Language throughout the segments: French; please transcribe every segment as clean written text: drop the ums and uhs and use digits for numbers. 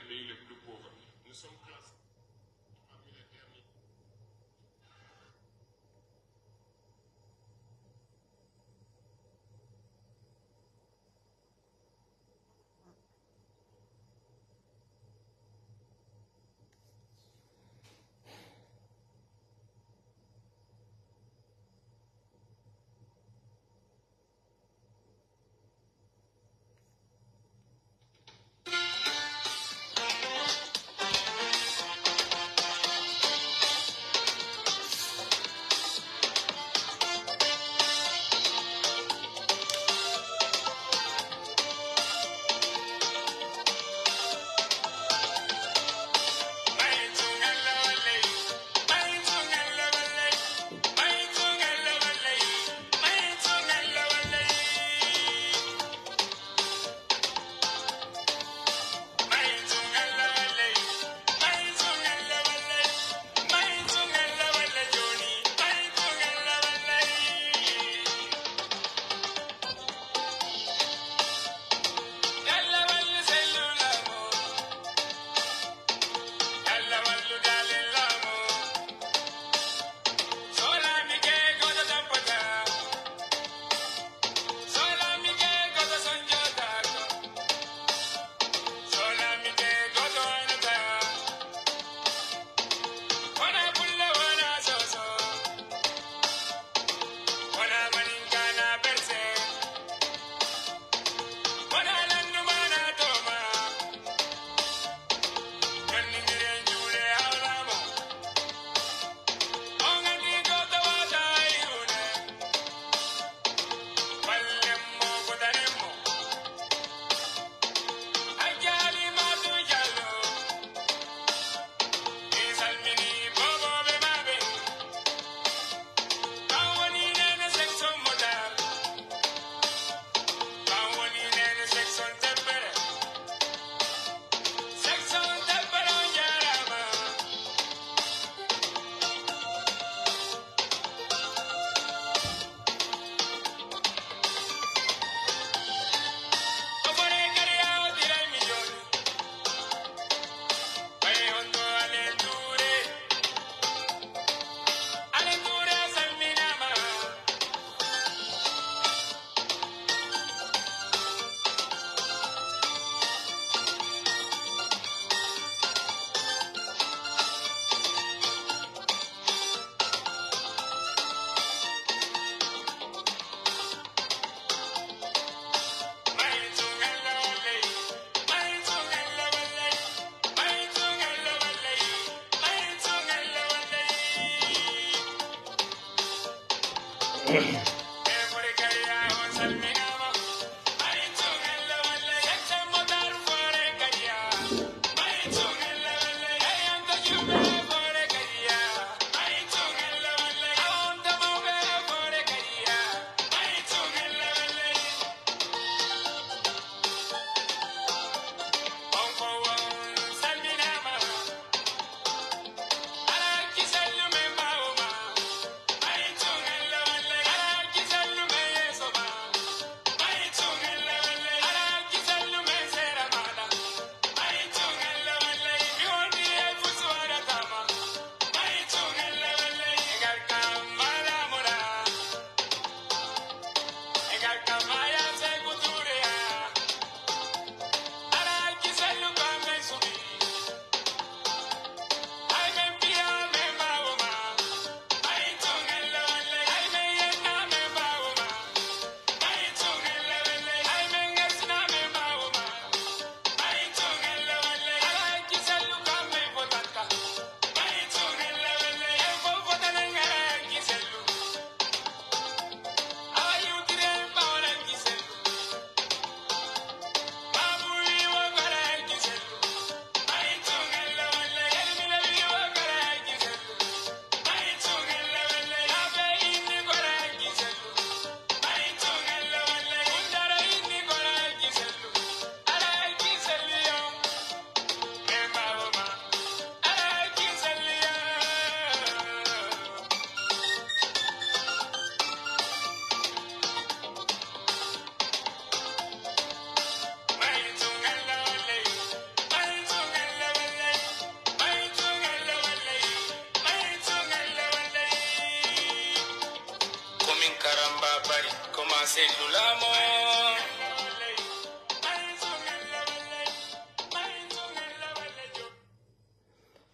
pays les plus pauvres. Nous sommes classés parmi les derniers.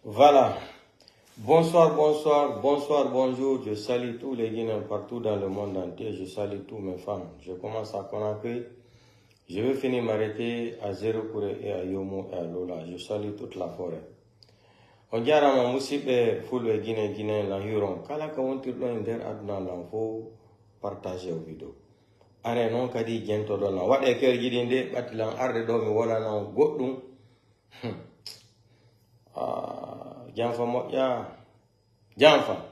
Voilà. Bonsoir, bonsoir, bonsoir, bonjour. Je salue tous les Guinéens partout dans le monde entier. Je salue tous mes fans. Je commence à Conakry. Je vais finir m'arrêter à Zéro-Kouré et à Yomo et à Lola. Je salue toute la forêt. On dirait à mon musibe foule Guinée l'environ. Kala ka on tirlo nder aduna l'enfo partager au vidéo. Are non kadi gento do na wade ker gidinde batilan arde do mi wala na goddum. Janfa moƴƴa janfa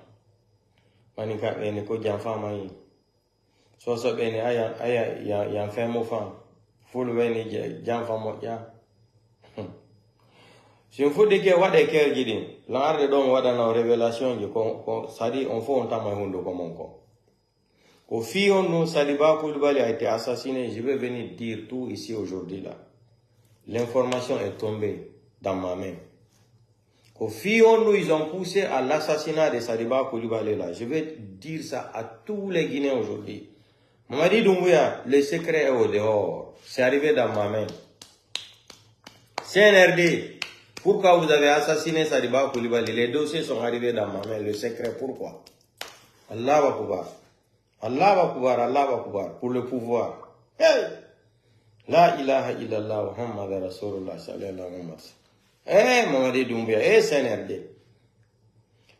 mani ka ɓeni ko janfa mayi soso ɓeni aya yan femo fan fulweni janfa moƴƴa sin fuɗɗi ke waɗe kerji ɗin lanarde ɗon waɗana révélation ji ko sadi on fo on tama hunduko mon ko fi on nous Saliba Coulibaly a été assassiné. Je vais venir dire tout ici aujourd'hui là. L'information est tombée dans ma main. Au Fion, ils ont poussé à l'assassinat de Saliba Coulibaly là. Je vais dire ça à tous les Guinéens aujourd'hui. Mamadi Doumbouya, le secret est au dehors. C'est arrivé dans ma main. CNRD, pourquoi vous avez assassiné Saliba Coulibaly? Les dossiers sont arrivés dans ma main. Le secret, pourquoi? Allah va pouvoir. Allah va pouvoir, Allah va pouvoir. Pour le pouvoir. Hey! La ilaha illallah Muhammad Rasulullah sallallahu alayhi wa sallam. Mamadi Doumbouya, CNRD.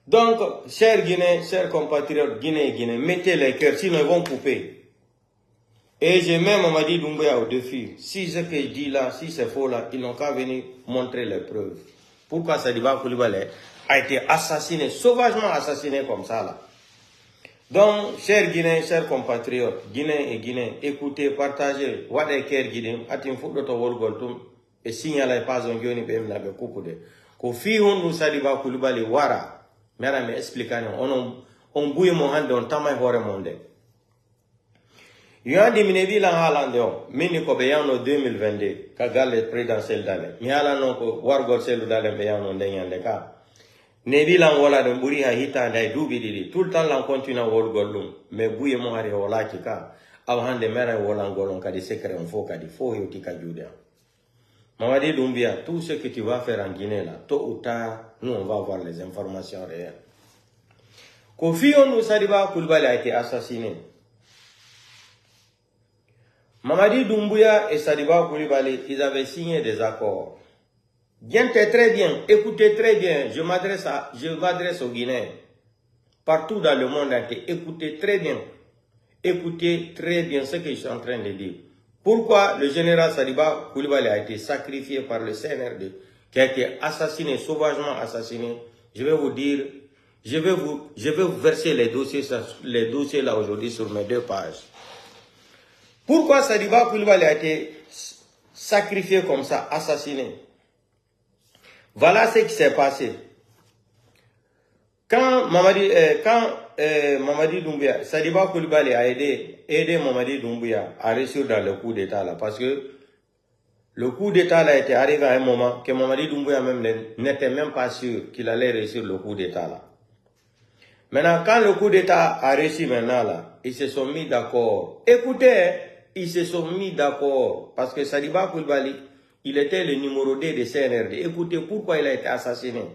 Donc, chers Guinéens, chers compatriotes Guinéens, mettez les cœurs, sinon ils vont couper. Et je mets Mamadi Doumbouya au défi. Si ce que je dis là, si c'est faux là, ils n'ont qu'à venir montrer les preuves. Pourquoi Saliba Coulibaly a été assassiné, sauvagement assassiné comme ça là. Donc, chers Guinéens, chers compatriotes, Guinéens et Guinéens, écoutez, partagez, Wade Ker Guinéen, Atim Foudoto Wolgoltum, et signalez pas un guinéen qui n'a pas coupé. Ko fi on nous Saliba Coulibaly wara, mera me expliquer on bouille mon hand on tamay hore monde. Yandi minebi la halande on, mini ko be yano 2022, ka galle présidentiel dale. Mi hala non ko wargol selu dale be yano ndeyande ka. Nebi lan wala de buri ha hita ndai dubi didi. Tout le temps lan continue wargol lum, mais bouille mon hari wala kika. Aw hande mera wala ngolon ka di secret on fo ka di fo yoti ka juda. Mamadi Doumbouya, tout ce que tu vas faire en Guinée, là, tôt ou tard, nous, on va avoir les informations réelles. Kofi Onou Saliba Coulibaly a été assassiné. Mamadi Doumbouya et Saliba Coulibaly, ils avaient signé des accords. Bien-être très bien, écoutez très bien, je m'adresse aux Guinéens, partout dans le monde entier, écoutez très bien ce que je suis en train de dire. Pourquoi le général Saliba Coulibaly a été sacrifié par le CNRD, qui a été assassiné, sauvagement assassiné? Je vais vous dire, je vais vous verser les dossiers là aujourd'hui sur mes 2 pages. Pourquoi Saliba Coulibaly a été sacrifié comme ça, assassiné? Voilà ce qui s'est passé. Quand Mamadi Doumbouya, Saliba Coulibaly a aidé Mamadi Doumbouya à réussir dans le coup d'état là, parce que le coup d'état là était arrivé à un moment que Mamadi Doumbouya même n'était même pas sûr qu'il allait réussir le coup d'état là. Maintenant, quand le coup d'état a réussi maintenant là, ils se sont mis d'accord. Écoutez, ils se sont mis d'accord, parce que Saliba Coulibaly, il était le numéro 2 de CNRD. Écoutez pourquoi il a été assassiné.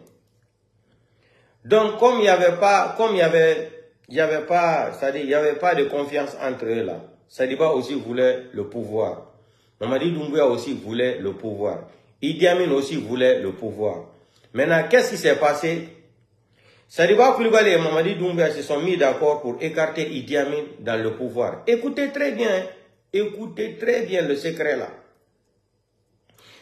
Donc, comme il n'y avait pas de confiance entre eux là, Saliba aussi voulait le pouvoir. Mamadi Doumbouya aussi voulait le pouvoir. Idi Amin aussi voulait le pouvoir. Maintenant, qu'est-ce qui s'est passé? Saliba Coulibaly et Mamadi Doumbouya se sont mis d'accord pour écarter Idi Amin dans le pouvoir. Écoutez très bien le secret là.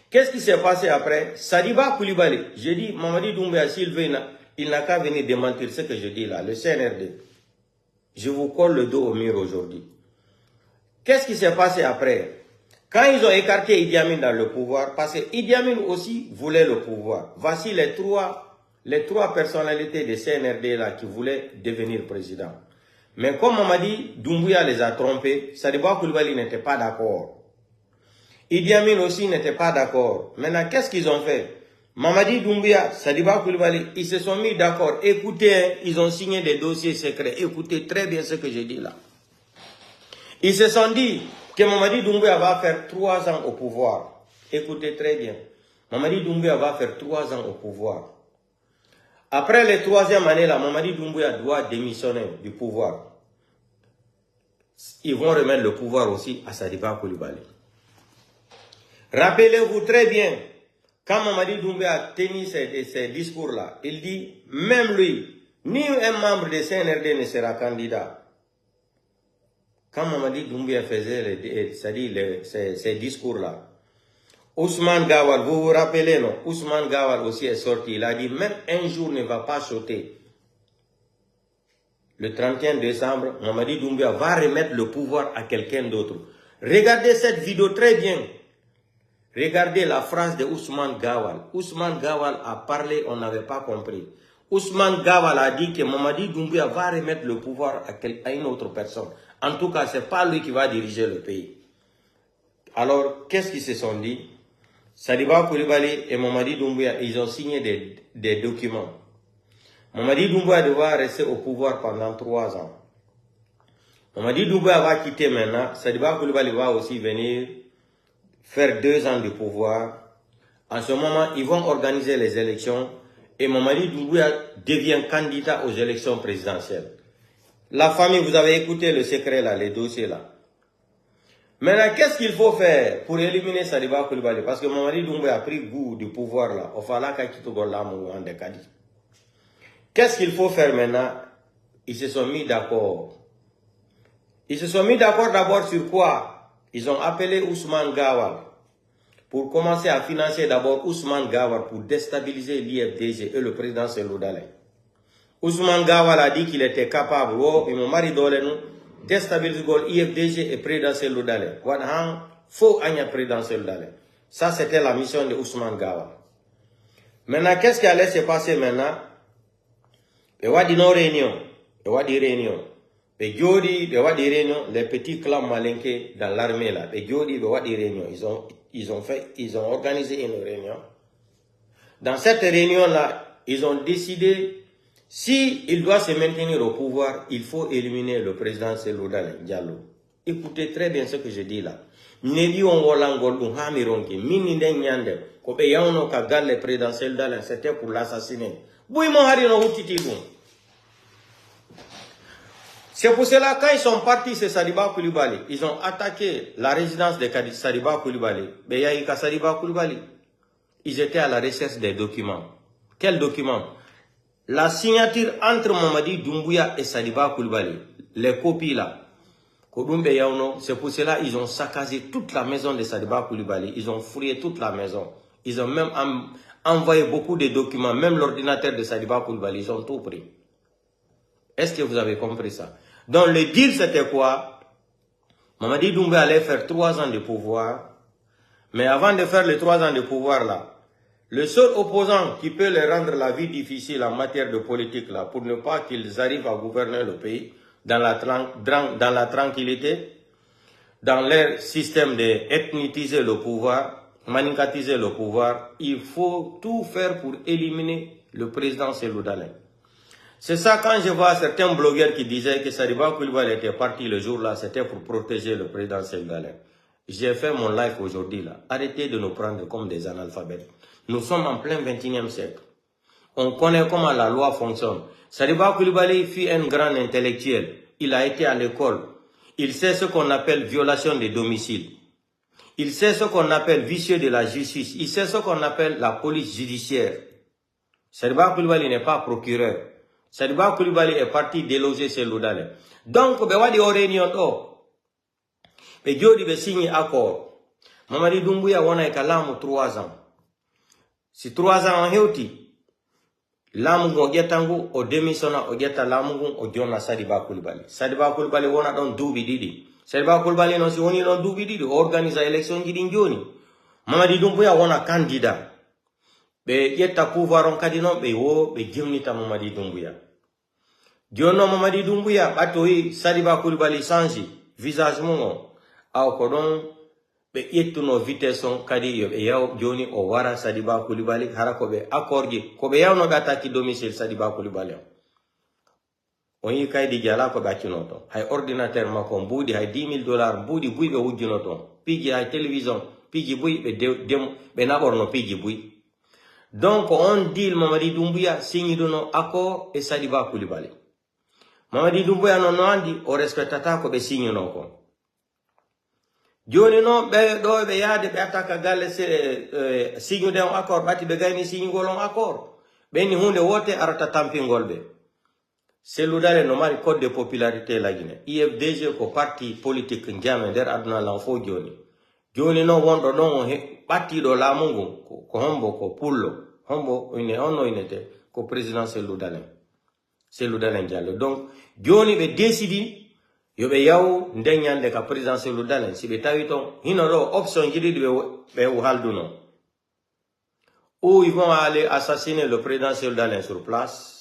Qu'est-ce qui s'est passé après? Saliba Coulibaly, je dis Mamadi Doumbouya, s'il veut, il n'a qu'à venir démentir ce que je dis là, le CNRD. Je vous colle le dos au mur aujourd'hui. Qu'est-ce qui s'est passé après? Quand ils ont écarté Idi Amin dans le pouvoir, parce que Idi Amin aussi voulait le pouvoir. Voici les trois personnalités de CNRD là qui voulaient devenir président. Mais comme Mamadi Doumbouya les a trompés, Saliba Coulibaly n'était pas d'accord. Idi Amin aussi n'était pas d'accord. Maintenant, qu'est-ce qu'ils ont fait? Mamadi Doumbouya, Saliba Coulibaly, ils se sont mis d'accord. Écoutez, ils ont signé des dossiers secrets. Écoutez très bien ce que je dis là. Ils se sont dit que Mamadi Doumbouya va faire 3 ans au pouvoir. Écoutez très bien. Mamadi Doumbouya va faire 3 ans au pouvoir. Après les 3e année, là, Mamadi Doumbouya doit démissionner du pouvoir. Ils vont remettre le pouvoir aussi à Sadiba Coulibaly. Rappelez-vous très bien, quand Mamadi Doumbouya a tenu ces discours-là, il dit, même lui, ni un membre de CNRD ne sera candidat. Quand Mamadi Doumbouya faisait ces discours-là, Ousmane Gawal, vous vous rappelez, non? Ousmane Gawal aussi est sorti. Il a dit, même un jour ne va pas sauter. Le 31 décembre, Mamadi Doumbouya va remettre le pouvoir à quelqu'un d'autre. Regardez cette vidéo très bien. Regardez la phrase de Ousmane Gawal. Ousmane Gawal a parlé, on n'avait pas compris. Ousmane Gawal a dit que Mamadi Doumbouya va remettre le pouvoir à une autre personne. En tout cas, ce n'est pas lui qui va diriger le pays. Alors, qu'est-ce qu'ils se sont dit? Sadiba Coulibaly et Mamadi Doumbouya, ils ont signé des documents. Mamadi Doumbouya devra rester au pouvoir pendant 3 ans. Mamadi Doumbouya va quitter maintenant. Sadiba Coulibaly va aussi venir faire 2 ans de pouvoir. En ce moment, ils vont organiser les élections et Mamadi Doumbouya devient candidat aux élections présidentielles. La famille, vous avez écouté le secret là, les dossiers là. Maintenant, qu'est-ce qu'il faut faire pour éliminer Sadiba Coulibaly? Parce que Mamadi Doumbouya a pris goût du pouvoir là. Qu'est-ce qu'il faut faire maintenant? Ils se sont mis d'accord. Ils se sont mis d'accord d'abord sur quoi? Ils ont appelé Ousmane Gawal pour commencer à financer d'abord Ousmane Gawal pour déstabiliser l'IFDG et le président Cellou Dalein. Ousmane Gawal a dit qu'il était capable de déstabiliser l'IFDG et président Cellou Dalein. Faut président Cellou Dalein. Ça, c'était la mission de Ousmane Gawal. Maintenant, qu'est-ce qui allait se passer maintenant? Il y a des réunions. Il y a des réunions. Il y a des réunions. Les petits clans malinqués dans l'armée là. Il y a des réunions. Ils ont organisé une réunion. Dans cette réunion-là, ils ont décidé, s'il doit se maintenir au pouvoir, il faut éliminer le président Cellou Dalein Diallo. Écoutez très bien ce que je dis là. C'était pour l'assassiner. C'est pour cela, quand ils sont partis, c'est Sadiba Coulibaly, ils ont attaqué la résidence de Sadiba Coulibaly. Ils étaient à la recherche des documents. Quels documents? La signature entre Mamadi Doumbouya et Sadiba Coulibaly. Les copies là. C'est pour cela qu'ils ont saccagé toute la maison de Sadiba Coulibaly. Ils ont fouillé toute la maison. Ils ont même envoyé beaucoup de documents. Même l'ordinateur de Sadiba Coulibaly, ils ont tout pris. Est-ce que vous avez compris ça? Donc le deal c'était quoi? Mamadi Doumbouya allait faire 3 ans de pouvoir. Mais avant de faire les 3 ans de pouvoir là, le seul opposant qui peut leur rendre la vie difficile en matière de politique là, pour ne pas qu'ils arrivent à gouverner le pays dans la tranquillité, dans leur système d'ethniciser le pouvoir, manicatiser le pouvoir, il faut tout faire pour éliminer le président Cellou Dalein. C'est ça, quand je vois certains blogueurs qui disaient que Sadiba Coulibaly était parti le jour là, c'était pour protéger le président Cellou Dalein. J'ai fait mon live aujourd'hui là. Arrêtez de nous prendre comme des analphabètes. Nous sommes en plein 21e siècle. On connaît comment la loi fonctionne. Sadiba Coulibaly fut un grand intellectuel. Il a été à l'école. Il sait ce qu'on appelle violation de domicile. Il sait ce qu'on appelle vicieux de la justice. Il sait ce qu'on appelle la police judiciaire. Sadiba Coulibaly n'est pas procureur. Sadiba Coulibaly est parti déloger Cellou Dalein. Donc, il y a des réunions. Il y a des signes accord. Mamadi Doumbouya wana ekalamu 3 ans. Si 3 ans en heuti, lamu ogetangu o demisona ogeta lamu o jonna Sadiba Coulibaly. Sadiba Coulibaly wona don dubi didi. Sadiba Coulibaly non si woni don dubi didi organise election jidi joni. Mamadi Doumbouya wona candidat. Be yetta pouvoir on kadi non be wo be jemnita Mamadi Doumbouya. Dionno Mamadi Doumbouya batoyi Sadiba Coulibaly sanji visage mon aw ko don be yettuno vitesse kadi yo be yaw joni o wara Sadiba Coulibaly hara ko be accordi ko be yawno be attaque domicile Sadiba Coulibaly On y kay di jala ko bacinoto. Hay ordinateur makon boudi hay $10,000 boudi bui be wujinoto. Pigi hay télévision, pigi bui be naborno pigi bui. Donc on dit Mamadi Doumbouya signe dono accord et Sadiba Koulibaly. Mamadi Doumbouya non andi o rispettata ko be signe no ko. Joni no be do be yaade be attaka galle se signe de accord bati be gayni signe golon accord. Be ni hunde wote arata tampingol be. Cellou Dalein no mari code de popularité la Guinée. IFDG ko parti politique njame der aduna lan fo joni. Joni no wondo non batti do la mungu ko hombo ko pullo. Hombo ono inete ko président Cellou Dalein. Cellou Dalein Diallo. Donc joni be décidi yo be yaw ndenyande ka président Cellou Dalein si be tawito hinoro option jidi be halduno. Ou ils vont aller assassiner le président Cellou Dalein sur place.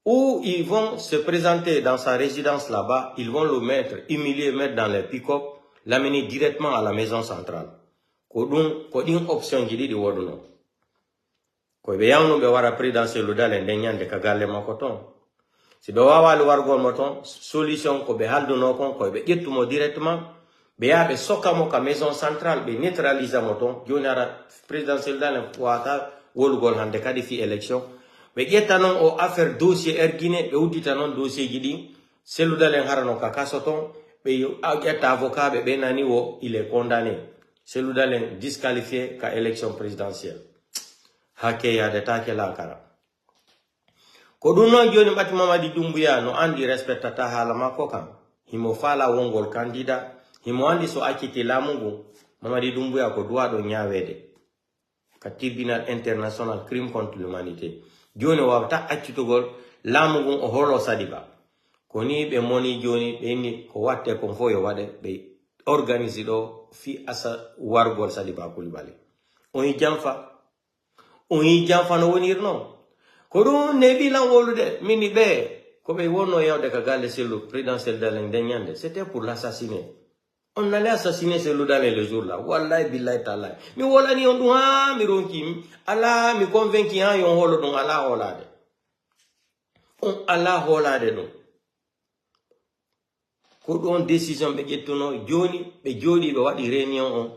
Ou ils vont se présenter dans sa résidence là-bas, ils vont le mettre, humilier, mettre dans les pick-up, l'amener directement à la maison centrale. Kodun option jidi di woduno. Ko be yawno be wara président Cellou Dalein denyande ka galle makoton. Si be wawa le wargol moton, solution ko be halduno kon ko be jettumo directement, be ya be sokamo ka maison centrale be neutralisa moton, jonara président Cellou Dalein wata wolgol hande kadi fi élection. Be getta non o affaire dossier ergine be udita non dossier gidi Cellou Dalein harano ka kasoton be getta avocat be nani wo il est condamné. Cellou Dalein disqualifié ka élection présidentielle. Hake ya de take la kara. Ko dun non joni bati Mamadi Doumbouya no andi respectata hala mako kam. Himo fala wongol candidat, himo andi so akiti lamungu Mamadi Doumbouya ko doit do nyawede. Ka tribunal international crime contre l'humanité. Joni wawta accitugol lamugun o holo Sadiba. Koni be moni joni be ni ko watte ko foyo wade be organise do fi asa wargol Sadiba Koulibaly. On y jamfa no wonir no. Ko dum ne bilan wolude mini be ko be wonno yawde ka galle Cellou président Cellou Dalein denyande, c'était pour l'assassiner. On allait assassiner Cellou Dalein le jour là. Wallahi billahi ta'ala. Mi wala ni on du ha mi ronki ala mi convaincu ha yon holo don ala holade. On ala holade no. Ko don décision be jettuno joni be jodi be wadi réunion on.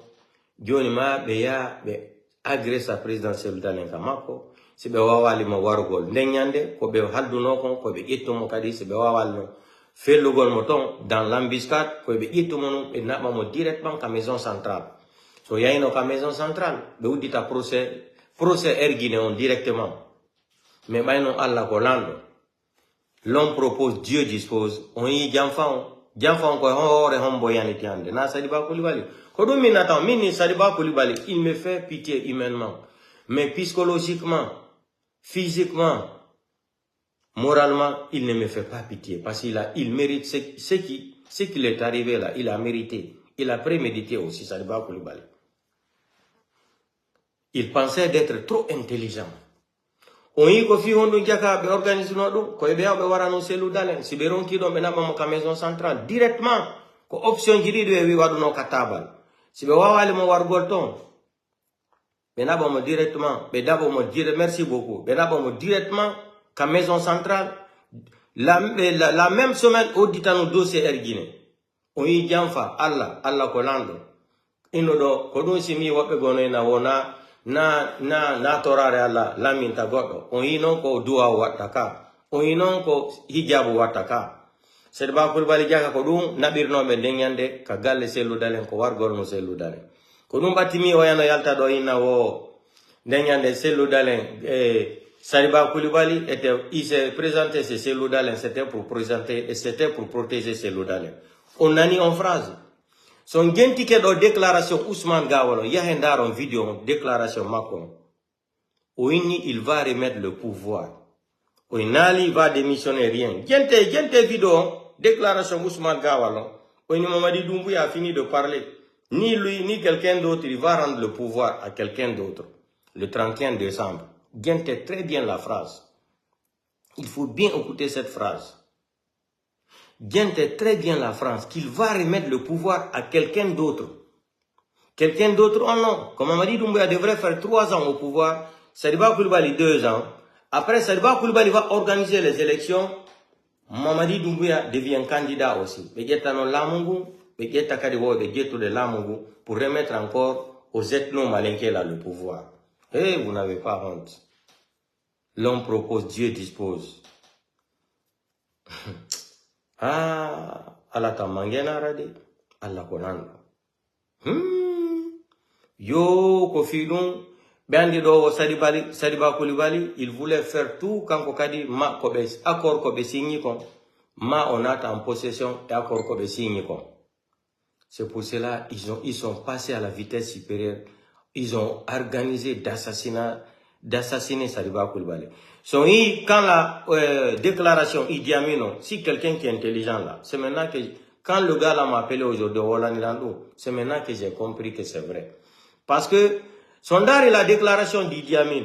Joni ma be ya be agressa président Cellou Dalein kamako. Si be wawali mo wargol ndenyande ko be halduno kon ko be jettumo kadi si be wawal no. Fait le gol moton dans l'embuscade, ko be itomono e nabamo directement ka maison centrale. So yayno ka maison centrale, be udita procès ergine on directement. Mais bayno Allah ko lando. L'homme propose, Dieu dispose. On y jamfan ko hore hombo yaniti ande. Na Sadiba Koulibaly. Ko dum minatan mini Sadiba Koulibaly, il me fait pitié humainement, mais psychologiquement, physiquement, moralement, il ne me fait pas pitié parce qu'il mérite ce qu'il est arrivé là. Il a mérité. Il a prémédité aussi, Sadiba Koulibaly. Il pensait d'être trop intelligent. On y a fait un organisation ko be warano Cellou Dalein si be ronki do be na mo ka maison centrale directement ko option jidi do wi waduno ka tabal si be wawali mo wargol ton be na mo directement be dabo mo dire merci beaucoup be na mo directement ka maison centrale la même semaine auditano dossier ergine on yi jamfa Allah ko lando ino do ko dun simi wobe gono na wona na torare Allah laminta goddo on yi non ko duwa wataka on yi non ko hijabu wataka Sadiba Koulibaly jaka ko dum nabirno be denyande ka galle Cellou Dalein ko wargol no Cellou Dalein ko dum batimi o yana yalta do ina wo denyande Cellou Dalein Sadiba Koulibaly il s'est présenté c'est Cellou Dalein, c'était pour présenter et c'était pour protéger Cellou Dalein. On a mis en phrase. Son gentike do déclaration Ousmane Gawalo yahendaron vidéo déclaration Macron. Oini il va remettre le pouvoir. Oinali va démissionner rien. Gente vidéo déclaration Ousmane Gawalo. Oini Mamadi Doumbouya a fini de parler. Ni lui ni quelqu'un d'autre il va rendre le pouvoir à quelqu'un d'autre le 31 décembre. Guente très bien la phrase. Il faut bien écouter cette phrase. Guente très bien la phrase qu'il va remettre le pouvoir à quelqu'un d'autre. Quelqu'un d'autre, oh non. Comme Mamadi Doumbouya devrait faire 3 ans au pouvoir, Sadiba Koulibaly 2 ans. Après, Sadiba Koulibaly va organiser les élections Mamadi Doumbouya devient candidat aussi. Pour remettre encore aux ethno-malinqués là le pouvoir. Eh, vous n'avez pas honte. L'homme propose, Dieu dispose. Ah, Allah ta mangena rade. Allah konanda. Yo, Kofilun, Bandido, Sadiba Koulibaly, il voulait faire tout quand Kokadi, ma Kobes, accord Kobe Signikon, ma on a en possession et accord Kobe Signikon. C'est pour cela ils sont passés à la vitesse supérieure. Ils ont organisé d'assassiner Sadiba Koulibaly. Quand la déclaration Idi Amin, si quelqu'un qui est intelligent là, c'est maintenant que, quand le gars là m'a appelé aujourd'hui, c'est maintenant que j'ai compris que c'est vrai. Parce que, sondage et la déclaration d'Idi Amin,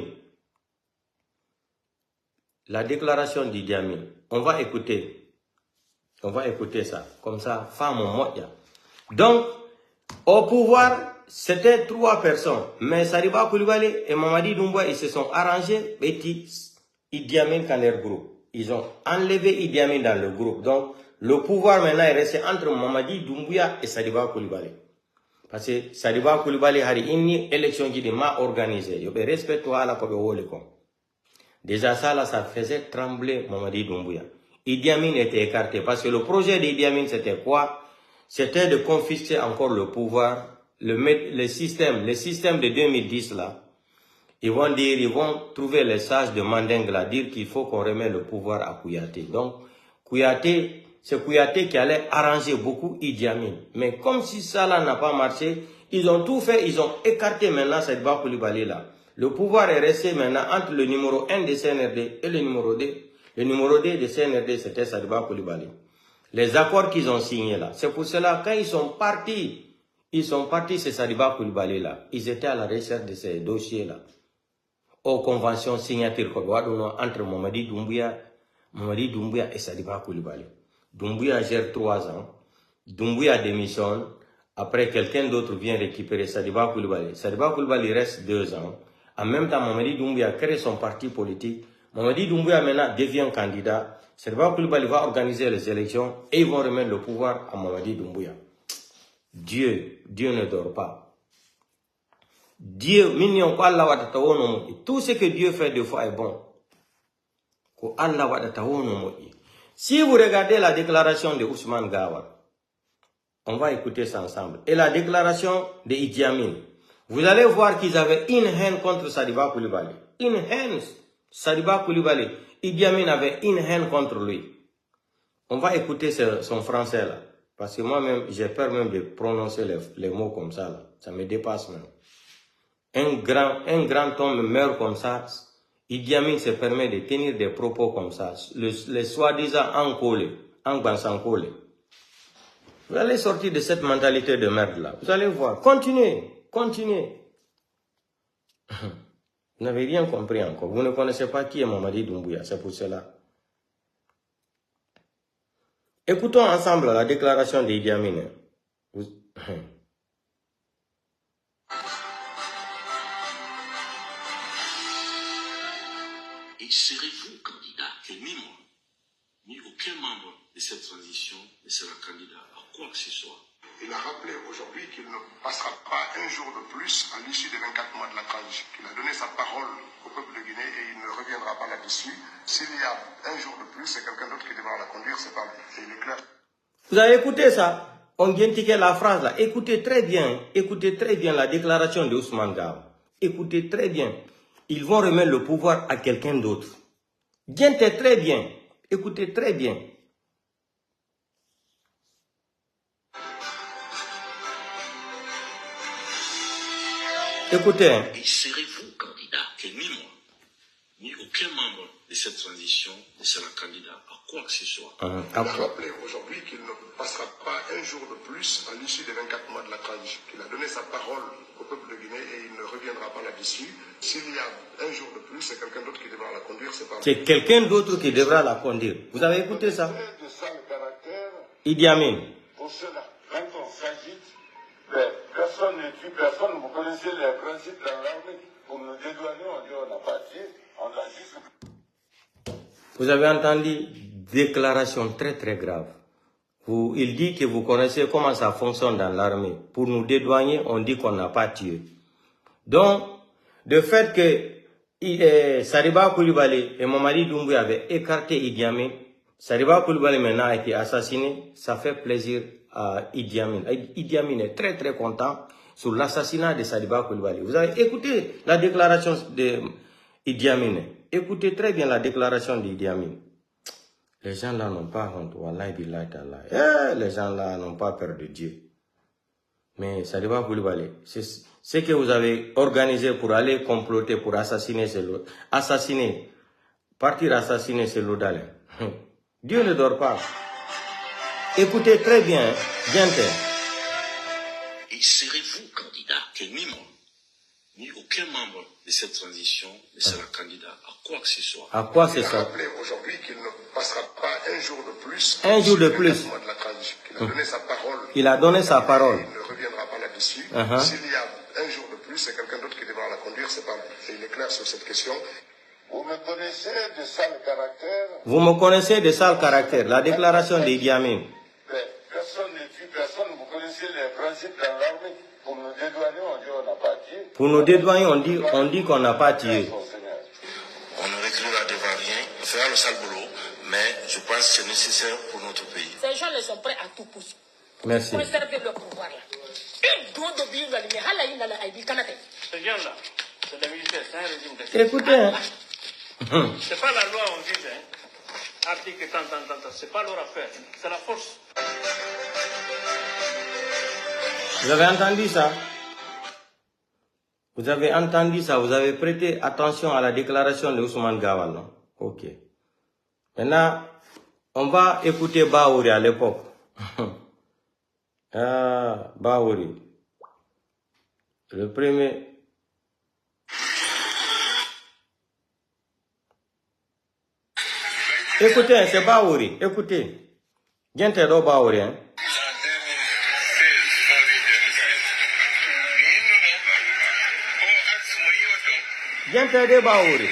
on va écouter ça, comme ça, femme au moya. Donc, au pouvoir, c'était 3 personnes, mais Sadiba Koulibaly et Mamadi Doumbouya, ils se sont arrangés, et Idi Amin dans leur groupe. Ils ont enlevé Idi Amin dans le groupe. Donc, le pouvoir maintenant est resté entre Mamadi Doumbouya et Sadiba Koulibaly. Parce que Sadiba Koulibaly a une élection qui est mal organisée. Il respecte à la Kobe. Déjà ça, là, ça faisait trembler Mamadi Doumbouya. Idi Amin était écarté. Parce que le projet d'Idi Amin, c'était quoi? C'était de confisquer encore le pouvoir, le système de 2010 là. Ils vont trouver les sages de Mandengla, dire qu'il faut qu'on remette le pouvoir à Kouyaté. Donc, c'est Kouyaté qui allait arranger beaucoup Idi Amin. Mais comme si ça là n'a pas marché, ils ont tout fait, ils ont écarté maintenant Sadiba Koulibaly là. Le pouvoir est resté maintenant entre le numéro 1 de CNRD et le numéro 2. Le numéro 2 de CNRD, c'était Sadiba Koulibaly. Les accords qu'ils ont signés là. C'est pour cela, quand ils sont partis, c'est Sadiba Koulibaly là. Ils étaient à la recherche de ces dossiers là. Aux conventions signatures entre Mamadi Doumbouya et Sadiba Koulibaly. Doumbouya gère 3 ans. Doumbouya démissionne. Après, quelqu'un d'autre vient récupérer Sadiba Koulibaly. Sadiba Koulibaly reste 2 ans. En même temps, Mamadi Doumbouya crée son parti politique. Mamadi Doumbouya maintenant devient candidat. Sadiba Koulibaly va organiser les élections et ils vont remettre le pouvoir à Mamadi Doumbouya. Dieu ne dort pas. Dieu, tout ce que Dieu fait de fois est bon. Si vous regardez la déclaration de Ousmane Gawar, on va écouter ça ensemble. Et la déclaration de Idi Amin, vous allez voir qu'ils avaient une haine contre Sadiba Koulibaly. Une haine. Sadiba Koulibaly. Idi Amin avait une haine contre lui. On va écouter son français là. Parce que moi-même, j'ai peur même de prononcer les mots comme ça là. Ça me dépasse même. Un grand homme meurt comme ça. Idi Amin se permet de tenir des propos comme ça. Les soi-disant encollés. Vous allez sortir de cette mentalité de merde là. Vous allez voir. Continuez. Vous n'avez rien compris encore. Vous ne connaissez pas qui est Mamadi Doumbouya. C'est pour cela. Écoutons ensemble la déclaration d'Idi Amin. Et serez-vous candidat que ni moi, ni aucun membre de cette transition ne sera candidat à quoi que ce soit? Il a rappelé aujourd'hui qu'il ne passera pas un jour de plus à l'issue des 24 mois de la transition. Il a donné sa parole au peuple de Guinée et il ne reviendra pas là-dessus. S'il y a un jour de plus, c'est quelqu'un d'autre qui devra la conduire, c'est pas lui. Et il est clair. Vous avez écouté ça? On vient tiquer la phrase là. Écoutez très bien la déclaration de Ousmane Gawar. Écoutez très bien. Ils vont remettre le pouvoir à quelqu'un d'autre. Écoutez très bien. Écoutez très bien. Écoutez. Et serez-vous candidat que ni moi, ni aucun membre de cette transition ne sera candidat à quoi que ce soit? Il a rappelé aujourd'hui qu'il ne passera pas un jour de plus à l'issue des 24 mois de la transition. Il a donné sa parole au peuple de Guinée et il ne reviendra pas là-dessus. S'il y a un jour de plus, c'est quelqu'un d'autre qui devra la conduire, c'est pas lui. C'est quelqu'un d'autre qui devra la conduire. Vous avez écouté ça? Idi Amin. Pour cela, quand on s'agite, personne ne tue personne. Vous connaissez les principes dans l'armée. Pour nous dédouaner, on dit on n'a pas tiré, on a juste... Vous avez entendu, déclaration très très grave. Il dit que vous connaissez comment ça fonctionne dans l'armée. Pour nous dédouaner, on dit qu'on n'a pas tué. Donc, le fait que Sariba Koulibaly et Mamadi Doumbouya avaient écarté Idi Amin, Sariba Koulibaly maintenant a été assassiné, ça fait plaisir à Idi Amin. Idi Amin est très très content sur l'assassinat de Sariba Koulibaly. Vous avez écouté la déclaration de Idi Amin. Écoutez très bien la déclaration d'Idi Amin. Les gens là n'ont pas honte. Wallahi billahi ta'ala. Les gens là n'ont pas peur de Dieu. Mais Sariba Koulibaly, c'est ce que vous avez organisé pour aller comploter, pour assassiner partir assassiner ce Lodalé. Dieu ne dort pas. Écoutez très bien, Dianté. Et serez-vous candidat? Ni moi, ni aucun membre de cette transition ne sera candidat à quoi que ce soit. À quoi c'est Il a ça? rappelé aujourd'hui qu'il ne passera pas un jour de plus. Un jour de plus. De la transition. Il a donné sa parole. Il a donné sa parole. Il ne reviendra pas là-dessus. S'il y a un jour de plus, c'est quelqu'un d'autre qui devra la conduire. C'est pas lui. Et il est clair sur cette question. Vous me connaissez de sale caractère. Vous me connaissez de sale caractère. La déclaration d'Idi Amin. Personne ne tue personne. Vous connaissez les principes dans l'armée. Pour nous dédouaner, on dit on n'a pas tué. Pour nous dédouaner, on dit qu'on n'a pas tué. On ne reculera devant rien, on fera le sale boulot, mais je pense que c'est nécessaire pour notre pays. Ces gens sont prêts à tout pousser. Merci. Pour servir leur pouvoir là. Ils doivent obéir la lumière. Ces gens-là, c'est des militaires, c'est un régime de... Écoutez, hein. C'est pas la loi, on dit, hein. Article tant, c'est pas leur affaire, c'est la force. Vous avez entendu ça? Vous avez entendu ça? Vous avez prêté attention à la déclaration de Ousmane Gawal, non? Ok. Maintenant, on va écouter Baouri à l'époque. Baouri. Le premier... Écoutez, c'est Baouri. Écoutez. Gente do Baouri, hein? Gente de Baouri.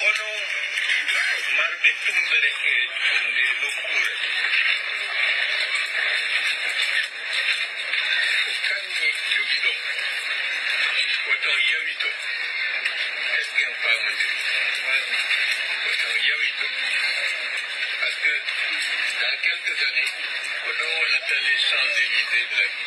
ono marɓe tumbere e nde nokkure ko kanni jogi ɗo woton yawito est ce que en famodiri woton yawito par ce que dans quelques années ko ɗo wonata les Champs-Élysées de la Guinée.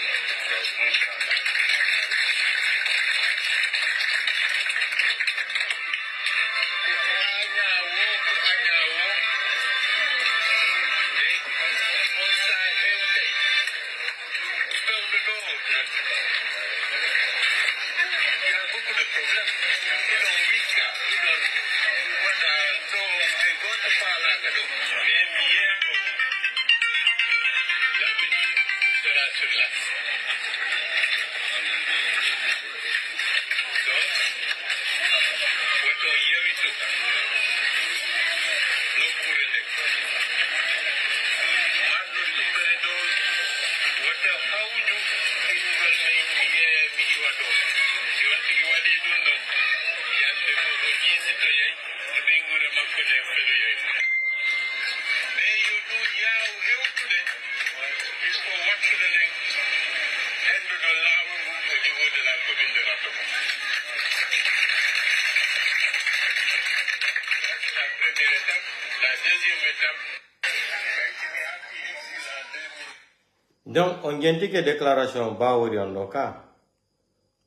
Donc, on vient de dire que déclaration Baouri en Loka,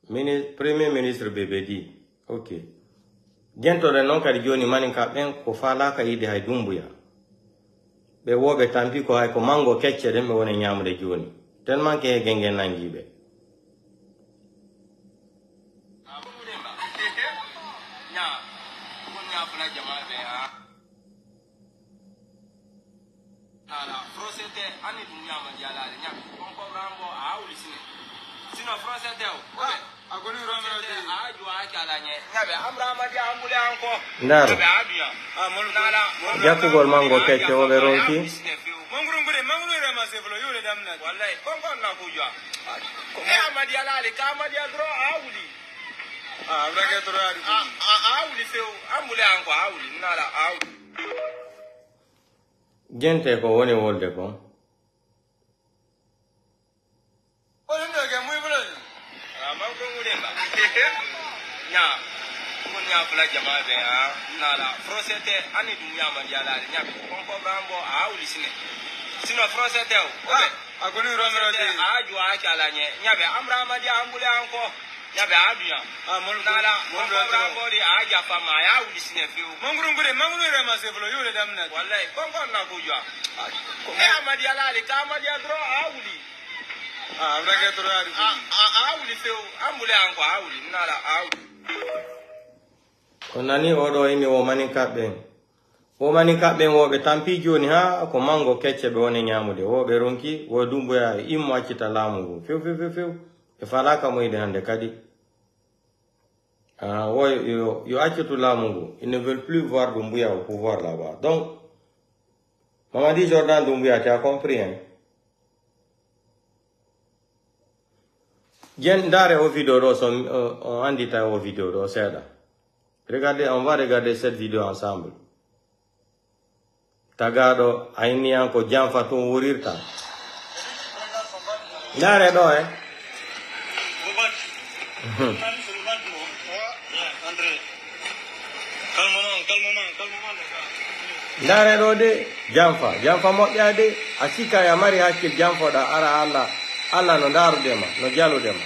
Premier ministre Bebedi, ok. Bientôt le nom kadi joni mani ka ben ko fala ka yide hay dumbuya. Be wobe tampi ko hay ko mango kecce dem be woni nyamude joni. Tellement que genge nangibe. Ndaro yakugol mango kecce wobe ronki gente ko woni wolde ko fula jama be ha nala frosete ani dunya ma jala nya ko ko brambo a uli sine sino frosete o agoni romero de a ju a kala nye nya be amra ma di ambule anko nya be adunya nala ko brambo di a ja fa ma ya uli sine fi manguru re ma se flo yule damna wallahi ko na ko jwa ko ma di ala ka ma di adro a uli amra ke tro a uli fe ambule anko a uli nala a uli onani odo ini wo mani kaɓen woɓe tampi joni ha ko mango kecce ɓe woni nyamude woɓe ronki wo dumboya immo accita laamu ngu few e falaka moyde hande kadi wo yo accitu laamu ngu ils ne veulent plus voir Doumbouya au pouvoir là-bas. Donc Mamadi Jordan Doumbouya, tu as compris hein? Jen dare o vidéo do so andita o vidéo do seda. Regardez, on va regarder cette vidéo ensemble. Tagado aini anko jamfa to wurirta. Dare do Dare do de jamfa moƴƴade asika ya mari hakkil jamfa da ara Allah no darudema no jaludema.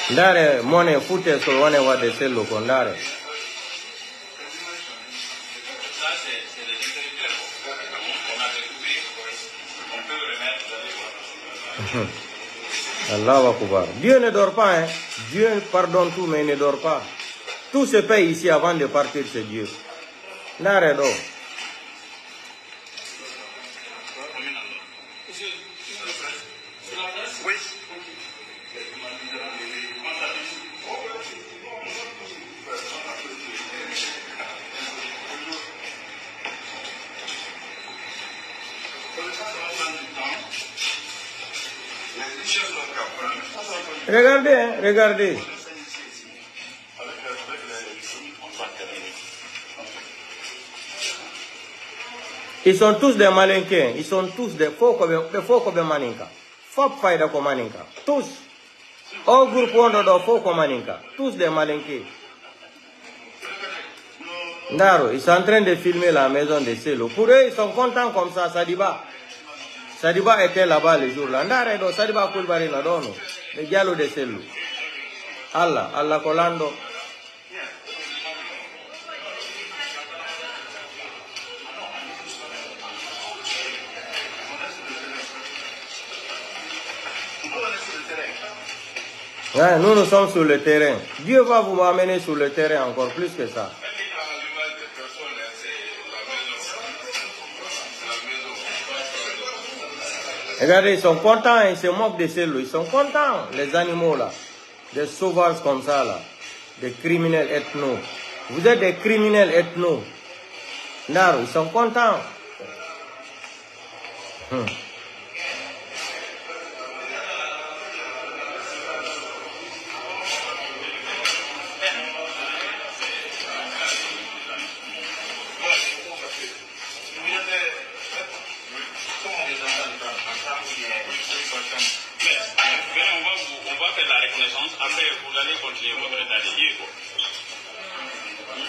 Ndare mone fute so wane wade sello ko ndare. Allah Akbar. Dieu ne dort pas, hein. Dieu pardonne tout, mais il ne dort pas. Tout se paye ici avant de partir, c'est Dieu. Ndare do. Regardez, hein, regardez. Ils sont tous des malinquins. Ils sont tous des faux comme maninka. Faux faïda comme maninka. Tous. Au groupe de faux comme maninka. Tous des malinquins. Naro, ils sont en train de filmer la maison de Sello. Pour eux, ils sont contents comme ça, Sadiba. Sadiba était là-bas le jour-là. Naro, Sadiba Kulbari na dono. Le dialogue de Sello. Allah Colando. Ouais, nous sommes sur le terrain. Dieu va vous amener sur le terrain encore plus que ça. Regardez, ils sont contents, ils se moquent de ceux-là. Ils sont contents, les animaux là. Des sauvages comme ça là. Des criminels ethno. Vous êtes des criminels ethno. Naro, ils sont contents.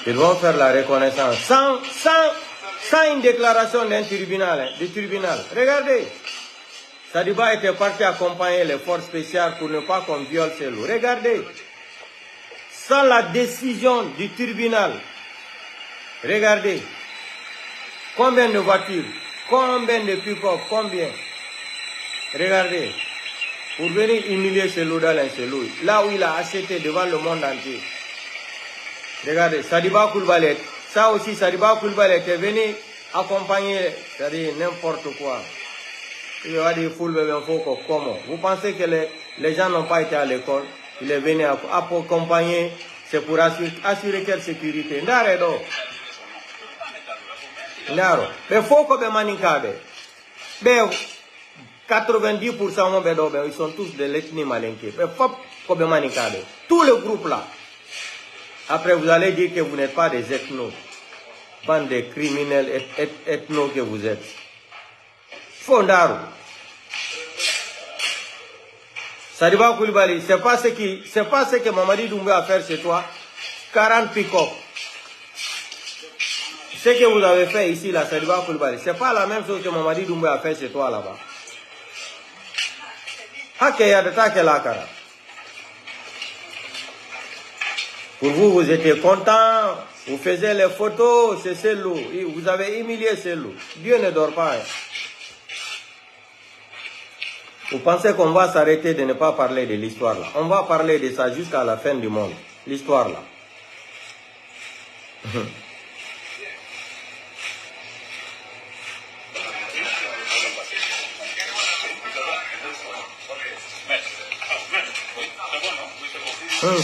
Ils vont faire la reconnaissance sans une déclaration d'un tribunal, du tribunal. Regardez, Sadiba était parti accompagner les forces spéciales pour ne pas qu'on viole Sello. Regardez, sans la décision du tribunal. Regardez, combien de voitures, combien de pick-up, combien. Regardez, pour venir humilier Sello dans Sello, là où il a acheté devant le monde entier. Regardez, Sadiba Kulbali, ça aussi, Sadiba Kulbali était venu accompagner, c'est-à-dire n'importe quoi. Il va dire, comment? Vous pensez que les gens n'ont pas été à l'école? Il est venu accompagner, c'est pour assurer quelle sécurité? Ndaro. Mais faut que les maninkabe. 90% ils sont tous de l'ethnie malinké. Mais faut que les maninkabe. Tout le groupe là. Après, vous allez dire que vous n'êtes pas des ethnos. Bande de criminels ethnos que vous êtes. Fondaro. Sadiba Kulibali, c'est pas ce que Mamadi Doumbouya a fait chez toi. 40 pick-up. Ce que vous avez fait ici, là, Sadiba Kulibali, c'est pas la même chose que Mamadi Doumbouya a fait chez toi là-bas. Pour vous, vous étiez content, vous faisiez les photos, c'est Sello. Vous avez humilié Sello. Dieu ne dort pas. Vous pensez qu'on va s'arrêter de ne pas parler de l'histoire là? On va parler de ça jusqu'à la fin du monde. L'histoire là.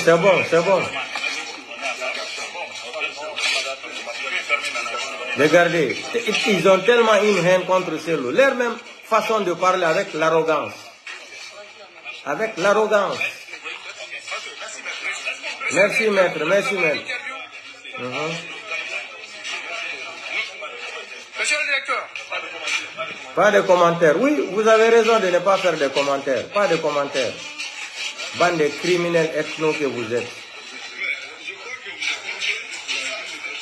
C'est bon, c'est bon. Regardez, ils ont tellement une haine contre Sello. Leur même façon de parler avec l'arrogance. Avec l'arrogance. Merci maître, merci maître. Monsieur le directeur. Pas de commentaires. Oui, vous avez raison de ne pas faire de commentaires. Pas de commentaires. Bande de criminels ethno que vous êtes.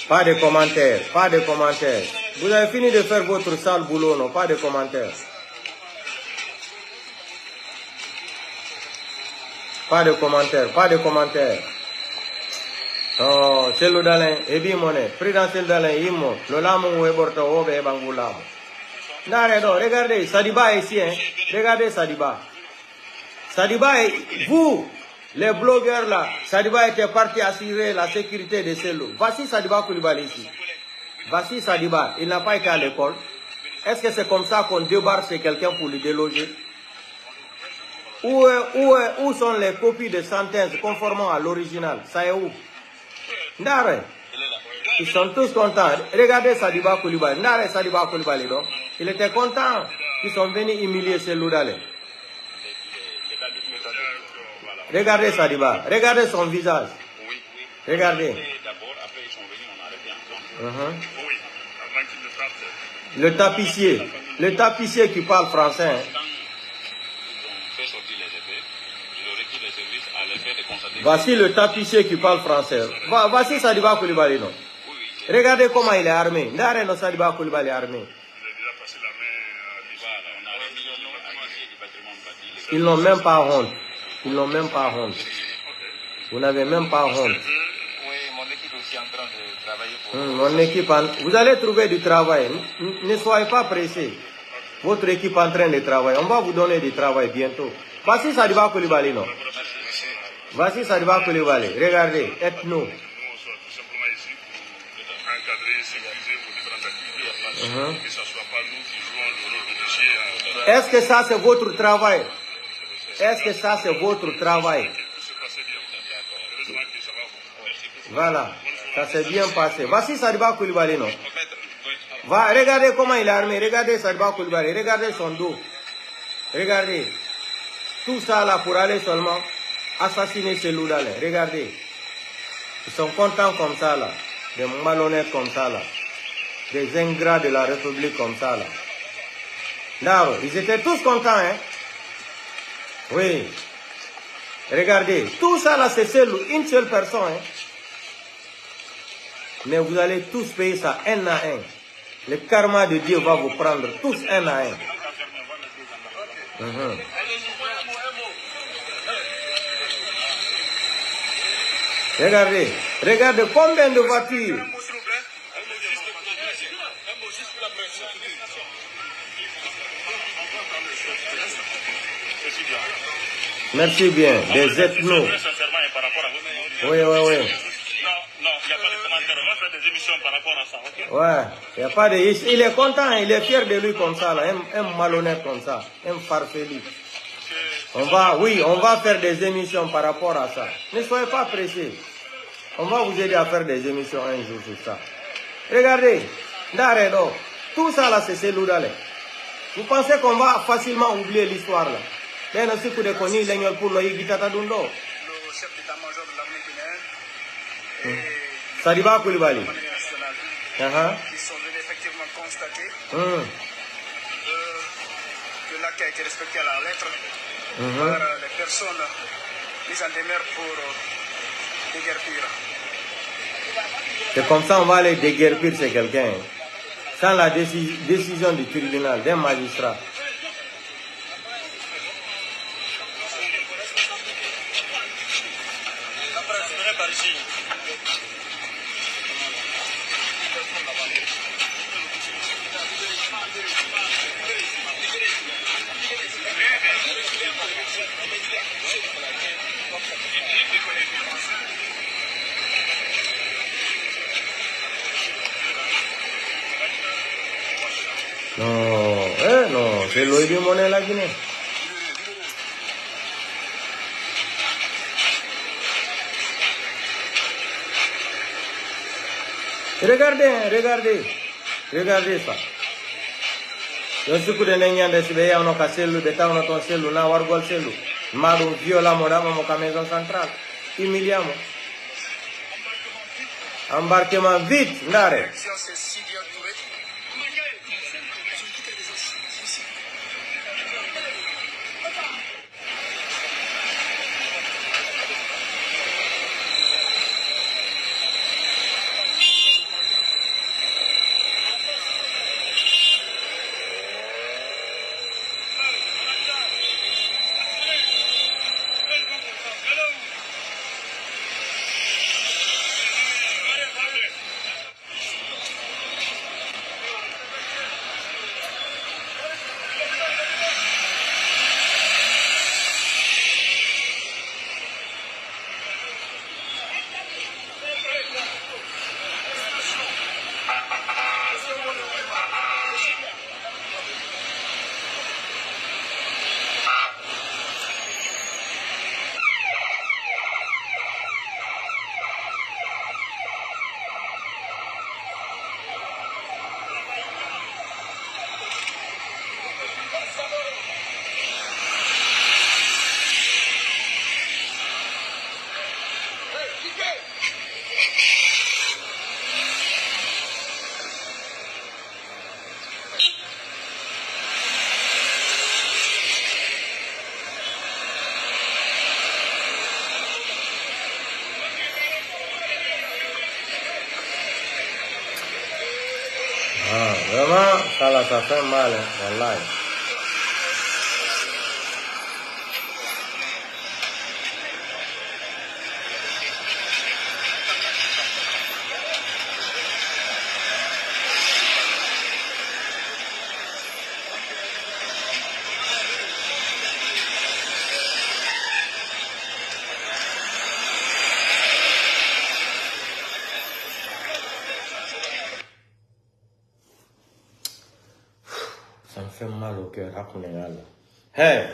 Pas de commentaires, pas de commentaires. Vous avez fini de faire votre sale boulot, non? Pas de commentaires. Pas de commentaires, pas de commentaires. Oh, c'est le dalin, ebi monnaie, présidentiel dalin, imo, le lamo ou eborto, obe bangulamo. Non, regardez, Sadiba est ici, hein. Regardez Sadiba. Sadiba, vous, les blogueurs là, Sadiba était parti assurer la sécurité de Sello. Voici Sadiba Kulibali ici. Voici Sadiba, il n'a pas été à l'école. Est-ce que c'est comme ça qu'on débarque chez quelqu'un pour lui déloger? Où sont les copies de sentences conformément à l'original? Ça est où? Ndare. Ils sont tous contents. Regardez Sadiba Kulibali. Ndare Sadiba Kulibali, donc. Il était content. Ils sont venus humilier Sello Dale. Regardez Sadiba, regardez son visage. Regardez. D'abord, après ils sont venus, on a arrêté ensemble. Oui, avant qu'il ne parte. Le tapissier qui parle français. Hein. Quand ils ont fait sortir les effets, ils ont requis les services à l'effet de constater. Voici le tapissier qui parle français. Voici Sadiba Koulibaly, non? Regardez comment il est armé. Ndare no Sadiba Koulibaly est armé. Il a déjà passé la main à l'issue. Voilà, on a remis le nom à du patrimoine bâti. Ils n'ont même pas honte. Ils n'ont même pas honte. Vous n'avez même pas honte. Oui, mon équipe est aussi en train de travailler pour... Mon équipe, vous allez trouver du travail. Ne soyez pas pressés. Votre équipe est en train de travailler. On va vous donner du travail bientôt. Voici Sadiba Koulibaly, non? Voici Sadiba Koulibaly. Regardez, êtes-nous. Nous, on soit tout simplement ici pour encadrer, sécuriser vos différentes activités. Que ce ne soit pas nous qui jouons le rôle de dossier. Est-ce que ça, c'est votre travail? Est-ce que ça, c'est votre travail? Tout se passait bien. Heureusement que ça va. Voilà, ça s'est bien passé. Voici Sadiba Koulibaly, non? Regardez comment il est armé. Regardez Sadiba Koulibaly. Regardez son dos. Regardez. Tout ça là pour aller seulement assassiner ces loups-là. Regardez. Ils sont contents comme ça là. Des malhonnêtes comme ça là. Des ingrats de la République comme ça là. Là, ils étaient tous contents, hein? Oui. Regardez. Tout ça là, c'est une seule personne, hein? Mais vous allez tous payer ça un à un. Le karma de Dieu va vous prendre tous un à un. Regardez, regardez combien de voitures. Merci bien, des ethnos. Oui. Non, il n'y a pas de commentaire. On va faire des émissions par rapport à ça, ok? Ouais, il n'y a pas de... Il est content, il est fier de lui comme ça, là, un malhonnête comme ça, un farfelu. On va faire des émissions par rapport à ça. Ne soyez pas pressés. On va vous aider à faire des émissions un jour sur ça. Regardez, Daredo, tout ça là, c'est ces loups-là. Vous pensez qu'on va facilement oublier l'histoire là? Mais non, c'est que de connu, l'aignol pour le Yigitata Dundo. Le chef d'état-major de l'armée guinéenne et Sadiba Koulibaly. la Marine nationale qui sont venus effectivement constater que l'acte a été respecté à la lettre par les personnes mises en demeure pour déguerpir. C'est comme ça on va aller déguerpir c'est quelqu'un. Sans la décision du tribunal, d'un magistrat. Non, c'est l'eau du monnaie la Guinée. Regardez ça. Yo suku de nyande sibe ya ono kaselu de ta ono ton selu na wargol selu. Madu viola modama mo ka maison centrale. Humiliamo. Embarquement vite, ndare. Ça là, ça fait mal, hein, wallahi. Ça me fait mal au cœur. Hey,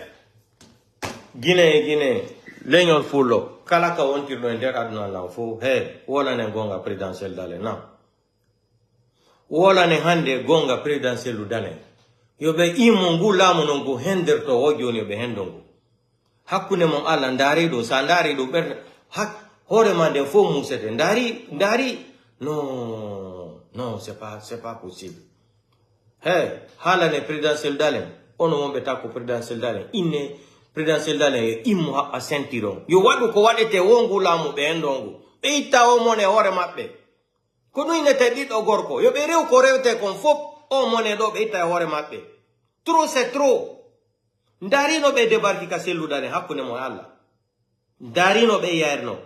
Guinée, l'Union Fulo, Kalaka Wontirno Nder Adna Lanfo, hey, wala ne gonga présidentiel dale, non. Wala ne hande gonga présidentiel dale. Yobe imongu lamunongu hender to wojoni yobe hendongu. Hakune mon ala ndari do, sandari do, hak, hore mande fo musete, ndari, non, c'est pas possible. Hey, halane présidentiel dalen, ono mombe tako présidentiel dalen, inne présidentiel dalen imu a sentiro. Yo wadu ko wadete wongu lamu be endongu. Be ita o mone hore mabbe. Kono ine te dit o gorko. Yo be rew ko rewte kon fop o mone do be ita hore mabbe. Trop c'est trop. Ndari no be debarki ka selu dalen hakune mo Allah. Ndari no be yerno.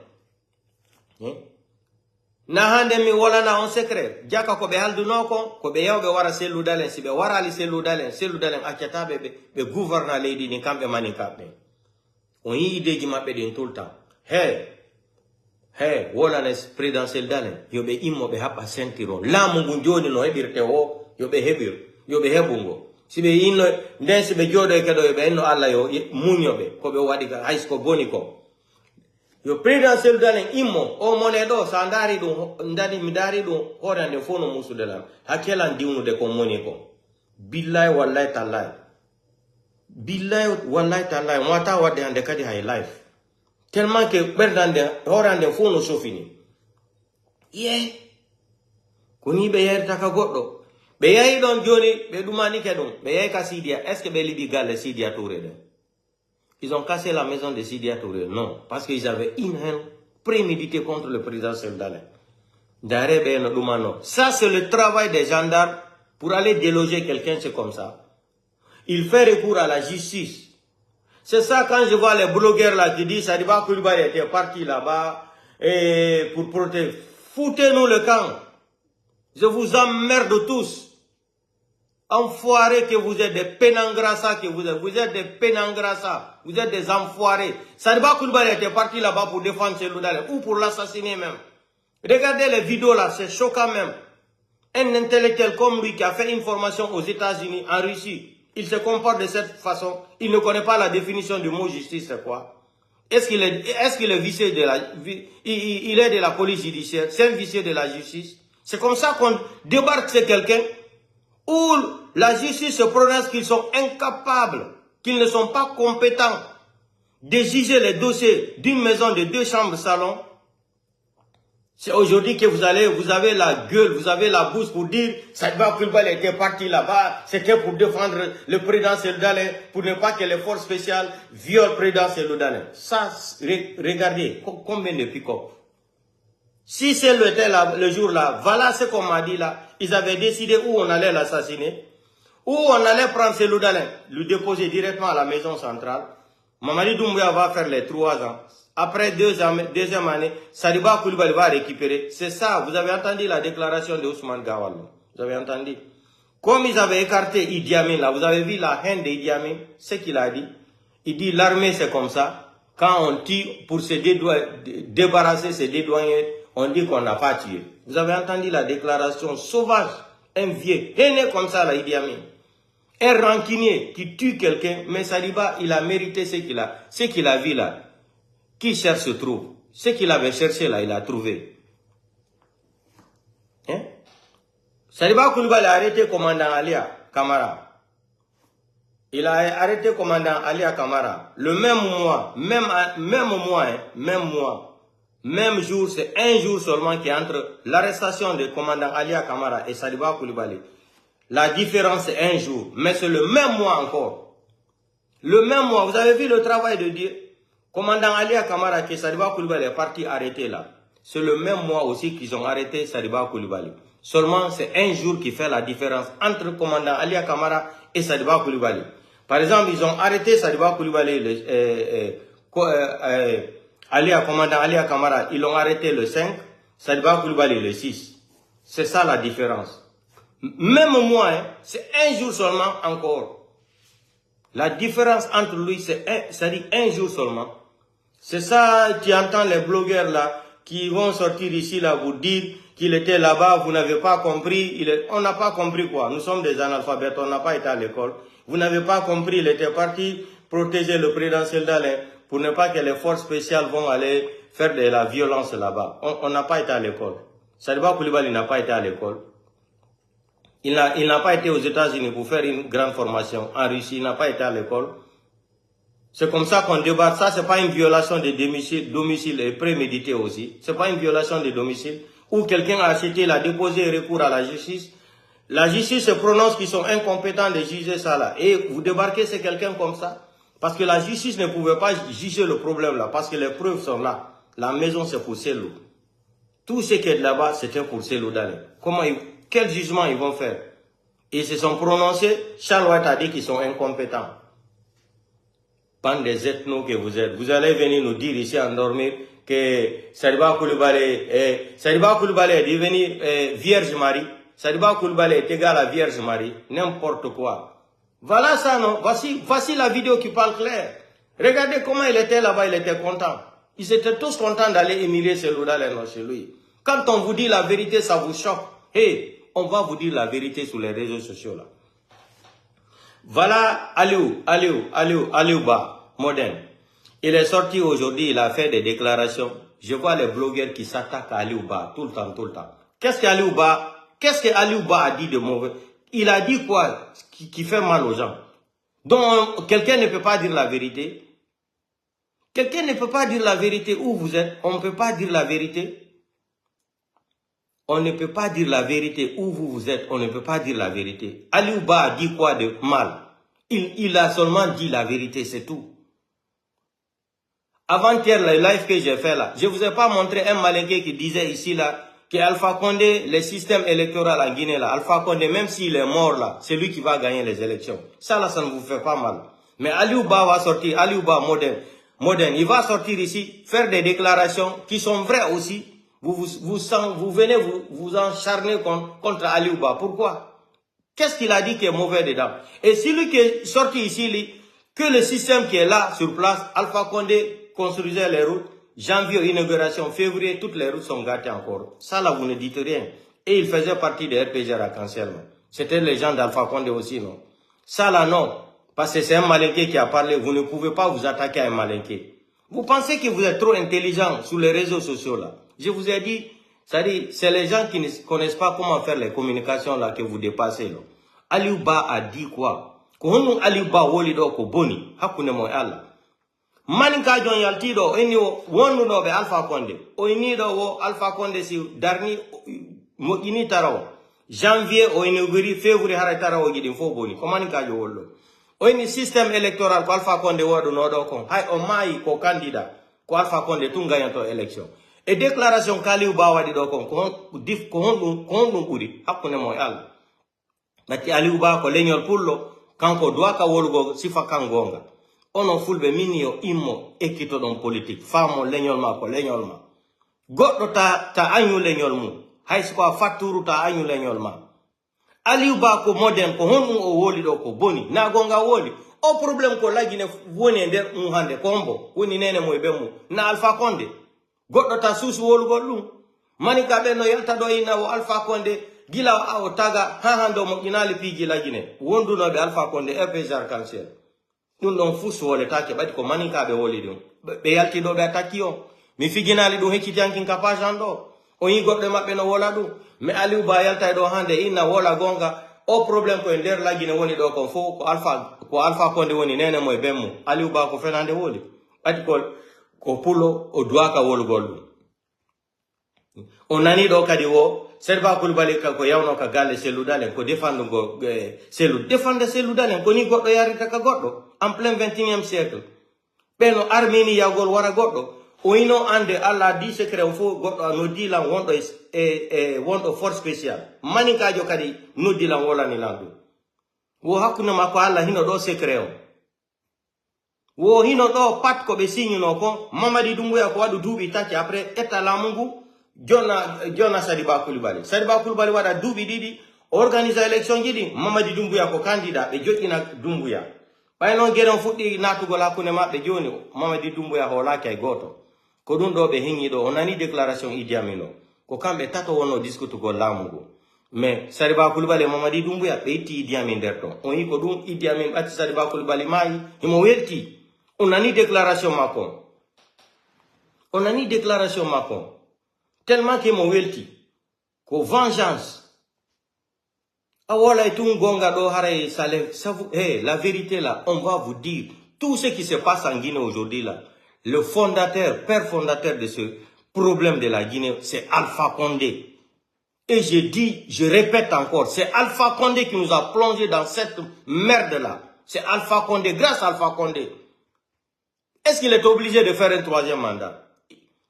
Na hande mi wala na on secret jaka ko be haldu noko ko be yawbe wara selu dalen sibe wara ali selu dalen akata be gouverna leydi ni kambe mani kambe on yi ideji mabbe den tout le temps hey wala na présidentiel dalen yobe immo be haba sentiro lamu ngu joni no hebirte o yobe hebungo sibe inno den sibe jodo e kedo yobe enno alla yo munyobe ko be wadi ka high school boni ko. Yo présidentiel dalen immo o monedo sandari do ndani midari do hore ne fono musu de la hakela ndiunu de ko moni ko billahi wallahi tallahi wata wadde hande kadi hay life tellement que perdande hore ande fono sofini koni be yerta ka goddo be yayi don joni be dumani kedum be yayi ka Sidia est ce que be libi galle Sidia Touré de. Ils ont cassé la maison de Sidia Touré. Non, parce qu'ils avaient une haine préméditée contre le président Seldalen. Ça, c'est le travail des gendarmes pour aller déloger quelqu'un, c'est comme ça. Il fait recours à la justice. C'est ça quand je vois les blogueurs là qui disent Sadiba Koulibaly était parti là-bas et pour protéger. Foutez-nous le camp. Je vous emmerde tous. Enfoirés que vous êtes des pénangrassa que vous êtes des pénangrassa, vous êtes des enfoirés. Sadiba Koulibaly était parti là-bas pour défendre Seloudalen ou pour l'assassiner même. Regardez les vidéos là, c'est choquant même. Un intellectuel comme lui qui a fait une formation aux États-Unis, en Russie, il se comporte de cette façon. Il ne connaît pas la définition du mot justice, c'est quoi? Est-ce qu'il est vicié de la, il est de la police judiciaire, c'est un vicié de la justice? C'est comme ça qu'on débarque chez quelqu'un où la justice se prononce qu'ils sont incapables, qu'ils ne sont pas compétents de juger les dossiers d'une maison de 2 chambres salon. C'est aujourd'hui que vous avez la gueule, vous avez la bouche pour dire Sadiba Koulibaly était parti là-bas, c'était pour défendre le président Seloudalen, pour ne pas que les forces spéciales violent le président Seloudalen. Ça, regardez, combien de pick-up. Si c'est le jour-là, voilà ce qu'on m'a dit là. Ils avaient décidé où on allait l'assassiner, où on allait prendre Seloudalen, le déposer directement à la maison centrale. Mamadi Doumbouya va faire les 3 ans. Après deuxième année, Sadiba Koulibaly va récupérer. C'est ça, vous avez entendu la déclaration de Ousmane Gawal. Vous avez entendu. Comme ils avaient écarté Idi Amin là, vous avez vu la haine d'Idi Amin, ce qu'il a dit. Il dit l'armée c'est comme ça. Quand on tire pour se débarrasser, se dédouaner, on dit qu'on n'a pas tué. Vous avez entendu la déclaration sauvage, un vieux, haineux comme ça là, Idi Amin. Un rancunier qui tue quelqu'un, mais Sadiba, il a mérité ce qu'il a vu là. Qui cherche se trouve. Ce qu'il avait cherché là, il a trouvé. Hein? Sadiba Koulibaly a arrêté commandant Alia Kamara. Il a arrêté commandant Alia Kamara. Le même mois, même jour, c'est un jour seulement qui est entre l'arrestation du commandant Alia Kamara et Sadiba Koulibaly. La différence c'est un jour, mais c'est le même mois encore. Le même mois, vous avez vu le travail de Dieu. Commandant Alia Kamara, que Sadiba Koulibaly est parti arrêter là. C'est le même mois aussi qu'ils ont arrêté Sadiba Koulibaly. Seulement, c'est un jour qui fait la différence entre le commandant Alia Kamara et Sadiba Koulibaly. Par exemple, ils ont arrêté Sadiba Koulibaly, commandant Alia Kamara, ils l'ont arrêté le 5, Sadiba Koulibaly le 6. C'est ça la différence. Même moi, hein, c'est un jour seulement encore. La différence entre lui, c'est un jour seulement. C'est ça, tu entends les blogueurs là, qui vont sortir ici là, vous dire qu'il était là-bas, vous n'avez pas compris. On n'a pas compris quoi. Nous sommes des analphabètes, on n'a pas été à l'école. Vous n'avez pas compris, il était parti protéger le président Seldalin pour ne pas que les forces spéciales vont aller faire de la violence là-bas. On n'a pas été à l'école. Sadiba Koulibaly n'a pas été à l'école. Il n'a pas été aux États-Unis pour faire une grande formation. En Russie, il n'a pas été à l'école. C'est comme ça qu'on débat. Ça, c'est pas une violation de domicile et prémédité aussi. C'est pas une violation de domicile. Où quelqu'un a acheté, il a déposé recours à la justice. La justice se prononce qu'ils sont incompétents de juger ça là. Et vous débarquez, c'est quelqu'un comme ça. Parce que la justice ne pouvait pas juger le problème là. Parce que les preuves sont là. La maison, c'est pour Selou. Tout ce qui est là-bas, c'était pour Selou Dale. Quel jugement ils vont faire? Ils se sont prononcés. Charles White a dit qu'ils sont incompétents. Bande des ethnos que vous êtes. Vous allez venir nous dire ici endormir que Sadiba Koulibaly est devenu Vierge Marie. Sadiba Koulibaly est égal à Vierge Marie. N'importe quoi. Voilà ça, non? Voici la vidéo qui parle clair. Regardez comment il était là-bas, il était content. Ils étaient tous contents d'aller émirer Selou Dale chez lui. Quand on vous dit la vérité, ça vous choque. Hey, on va vous dire la vérité sur les réseaux sociaux là. Voilà Aliou Ba, moderne. Il est sorti aujourd'hui, il a fait des déclarations. Je vois les blogueurs qui s'attaquent à Aliou Ba tout le temps. Qu'est-ce que Aliou Ba a dit de mauvais? Il a dit quoi qui fait mal aux gens? Donc quelqu'un ne peut pas dire la vérité. Quelqu'un ne peut pas dire la vérité où vous êtes. On ne peut pas dire la vérité. On ne peut pas dire la vérité où vous êtes. On ne peut pas dire la vérité. Aliou Ba a dit quoi de mal? Il a seulement dit la vérité, c'est tout. Avant-hier, le live que j'ai fait là, je ne vous ai pas montré un malinqué qui disait ici là, que Alpha Condé, le système électoral en Guinée là, Alpha Condé, même s'il est mort là, c'est lui qui va gagner les élections. Ça là, ça ne vous fait pas mal. Mais Aliou Ba va sortir, Aliou Ba moderne, il va sortir ici, faire des déclarations qui sont vraies aussi. Vous venez vous encharner contre Aliou Ba. Pourquoi? Qu'est-ce qu'il a dit qui est mauvais dedans? Et celui qui est sorti ici, que le système qui est là, sur place, Alpha Condé construisait les routes, janvier, inauguration, février, toutes les routes sont gâtées encore. Ça là, vous ne dites rien. Et il faisait partie de RPG Arc-en-Ciel. C'était les gens d'Alpha Condé aussi, non? Ça là, non. Parce que c'est un malinqué qui a parlé. Vous ne pouvez pas vous attaquer à un malinqué. Vous pensez que vous êtes trop intelligent sur les réseaux sociaux là. Je vous ai dit, c'est les gens qui ne connaissent pas comment faire les communications là que vous dépassez là. Aliou Ba a dit quoi? Ko Aliou Ba woli do ko boni hakune mo Allah. Maninka jon yalti do eni wonu do be Alpha Condé. O ini do wo Alpha Condé si darni mo ini tarawo. Janvier o inauguri février hara tarawo gidin fo boni. Ko maninka jo wollo. O ini système électoral ko Alpha Condé wodo no do kon. Hay o mai ko candidat ko Alpha Condé tun gagnanto élection. Et déclaration Aliou Ba wadi do kon ko hondum uri hakune mo Allah. Bati Aliou Ba ko leñol pullo kanko doit ka wolugo sifa kangonga. Ono fulbe minio immo ekito don politique famo leñol ma ko leñol ma. Goddo ta anyu leñol mu. Hay ko faturu ta anyu leñol ma. Aliou Ba ko modern ko hondum o woli do ko boni na gonga woli. O problème ko lagine woni nder hande kombo woni nene mo be mu na Alpha Condé. Goddo ta susu wolugo dum. Manika be no yalta do ina o Alpha Condé gila o taga hando mo inali pigi lagine wondu no be Alpha Condé RPG Arc-en-Ciel dum don fusu wole take badi ko manika be woli dum be yalti do be ataki o mi figinali dum hecciti ankin kapage ando o yi goddo mabbe no wola dum me Aliou Ba yalta do hande ina wola gonga o problème ko nder lagine woni do ko fo ko Alpha Condé woni nene mo e bemmu Aliou Ba ko fenande woli badi ko pulo o duaka wolugol dum on nani do kadi wo Sadiba Koulibaly ko yawno ka galle Selou Dale ko défendre go Selou Dale ko ni goddo yarita ka goddo en plein 21e siècle beno armeni yagol wara goddo Oino ande Allah di secret fo goddo no dilan wondo wondo force special manika jo kadi no dilan wala ni landu wo hakuna mako Allah hino do secret o wo hino do pat ko be signi no ko Mamadi Doumbouya ko wadu duubi tati après etalamungu jona Sadiba Coulibaly wada duubi didi organiser election jidi Mamadi Doumbouya ko candidat be jotina Doumbouya bay non gedon fuddi natugo la kune mabbe joni Mamadi Doumbouya hola kay goto ko dun do be hingi do onani déclaration Idi Amin ko kambe tato wono discutu go lamugo mais Sadiba Coulibaly Mamadi Doumbouya be itti Idi Amin derto on yi ko dun Idi Amin atti Sadiba Coulibaly mai himo welti onani déclaration mako tellement que mo welti ko vengeance awala itun gonga do hare sale la vérité là on va vous dire tout ce qui se passe en Guinée aujourd'hui là. Le père fondateur de ce problème de la Guinée, c'est Alpha Condé. Et je dis, je répète encore, c'est Alpha Condé qui nous a plongé dans cette merde-là. C'est Alpha Condé, grâce à Alpha Condé. Est-ce qu'il est obligé de faire un troisième mandat?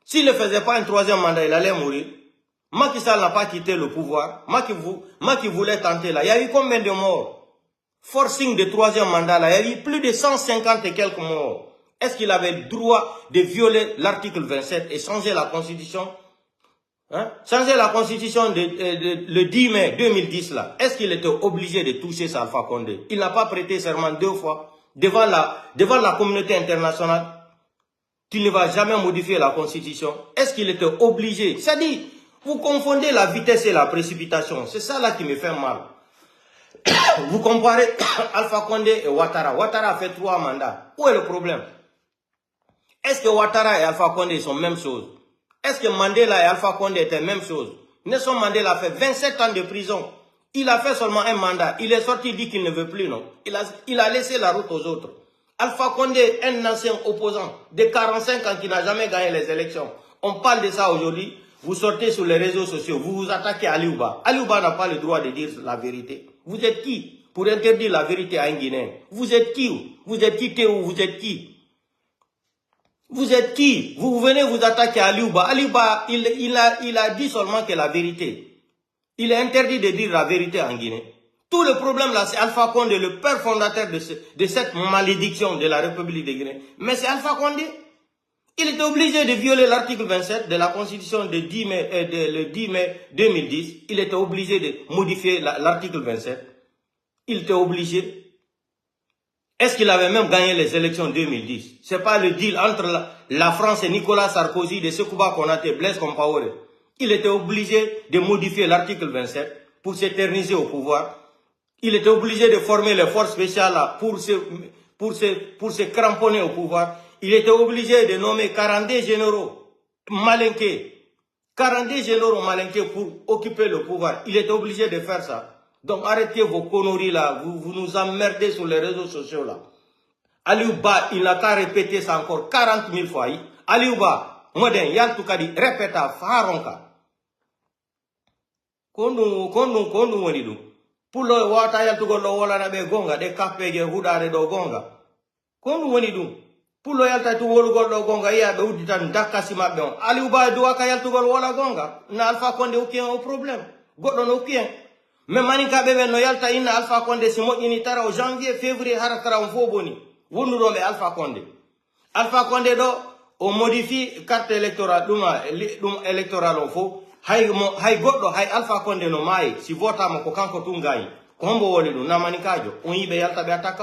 S'il ne faisait pas un troisième mandat, il allait mourir. Macky Sall n'a pas quitté le pouvoir. Macky voulait tenter là. Il y a eu combien de morts? Forcing de troisième mandat là, il y a eu plus de 150 et quelques morts. Est-ce qu'il avait le droit de violer l'article 27 et changer la constitution? Changer la constitution le 10 mai 2010 là. Est-ce qu'il était obligé de toucher ça, Alpha Condé? Il n'a pas prêté serment 2 fois devant la communauté internationale. Tu ne vas jamais modifier la constitution. Est-ce qu'il était obligé? C'est-à-dire, vous confondez la vitesse et la précipitation. C'est ça là qui me fait mal. Vous comparez Alpha Condé et Ouattara. Ouattara a fait 3 mandats. Où est le problème? Est-ce que Ouattara et Alpha Condé sont même chose? Est-ce que Mandela et Alpha Condé étaient même chose? Nelson Mandela a fait 27 ans de prison. Il a fait seulement un mandat. Il est sorti, il dit qu'il ne veut plus, non? Il a laissé la route aux autres. Alpha Condé, un ancien opposant de 45 ans qui n'a jamais gagné les élections. On parle de ça aujourd'hui. Vous sortez sur les réseaux sociaux, vous vous attaquez à Aliouba. Aliouba n'a pas le droit de dire la vérité. Vous êtes qui pour interdire la vérité à un Guinéen? Vous êtes qui? Vous êtes qui, Théo? Vous êtes qui? Vous êtes qui? Vous venez vous attaquer à Aliouba. Aliouba, il a dit seulement que la vérité. Il est interdit de dire la vérité en Guinée. Tout le problème là, c'est Alpha Condé, le père fondateur de cette malédiction de la République de Guinée. Mais c'est Alpha Condé. Il était obligé de violer l'article 27 de la Constitution le 10 mai 2010. Il était obligé de modifier l'article 27. Il était obligé. Est-ce qu'il avait même gagné les élections 2010? Ce n'est pas le deal entre la France et Nicolas Sarkozy, de Sekouba Konaté, Blaise Compaoré. Il était obligé de modifier l'article 27 pour s'éterniser au pouvoir. Il était obligé de former les forces spéciales là pour se cramponner au pouvoir. Il était obligé de nommer 42 généraux malinqués. 42 généraux malinqués pour occuper le pouvoir. Il était obligé de faire ça. Donc arrêtez vos conneries là, vous nous emmerdez sur les réseaux sociaux là. Aliouba, il n'a qu'à répéter ça encore 40 000 fois. Aliouba, modèle, Yaltoukadi, répète à Faronka. Kondu wanidu. Pour le wata Yaltougo lo wala na be gonga, de kapege hudare do gonga. Kondu wanidu. Pour le Yalta tu wolu go gonga, ya be uditan dakasi mabon. Aliouba douaka Yaltougo wala gonga. Na Alpha Condé aucun problème. Godon aucun. Mais maninka bebe no yalta ina Alpha Condé si moƴƴini tara au janvier février hara tara on fo boni wonnuɗo ɓe Alpha Condé. Alpha Condé ɗo o modifie carte électorale ɗum électoral o fo hay goɗɗo hay Alpha Condé no maayi si votama ko kanko tun gayi ko hombo woni ɗum na maninkajo on yiɓe yalta ɓe attaque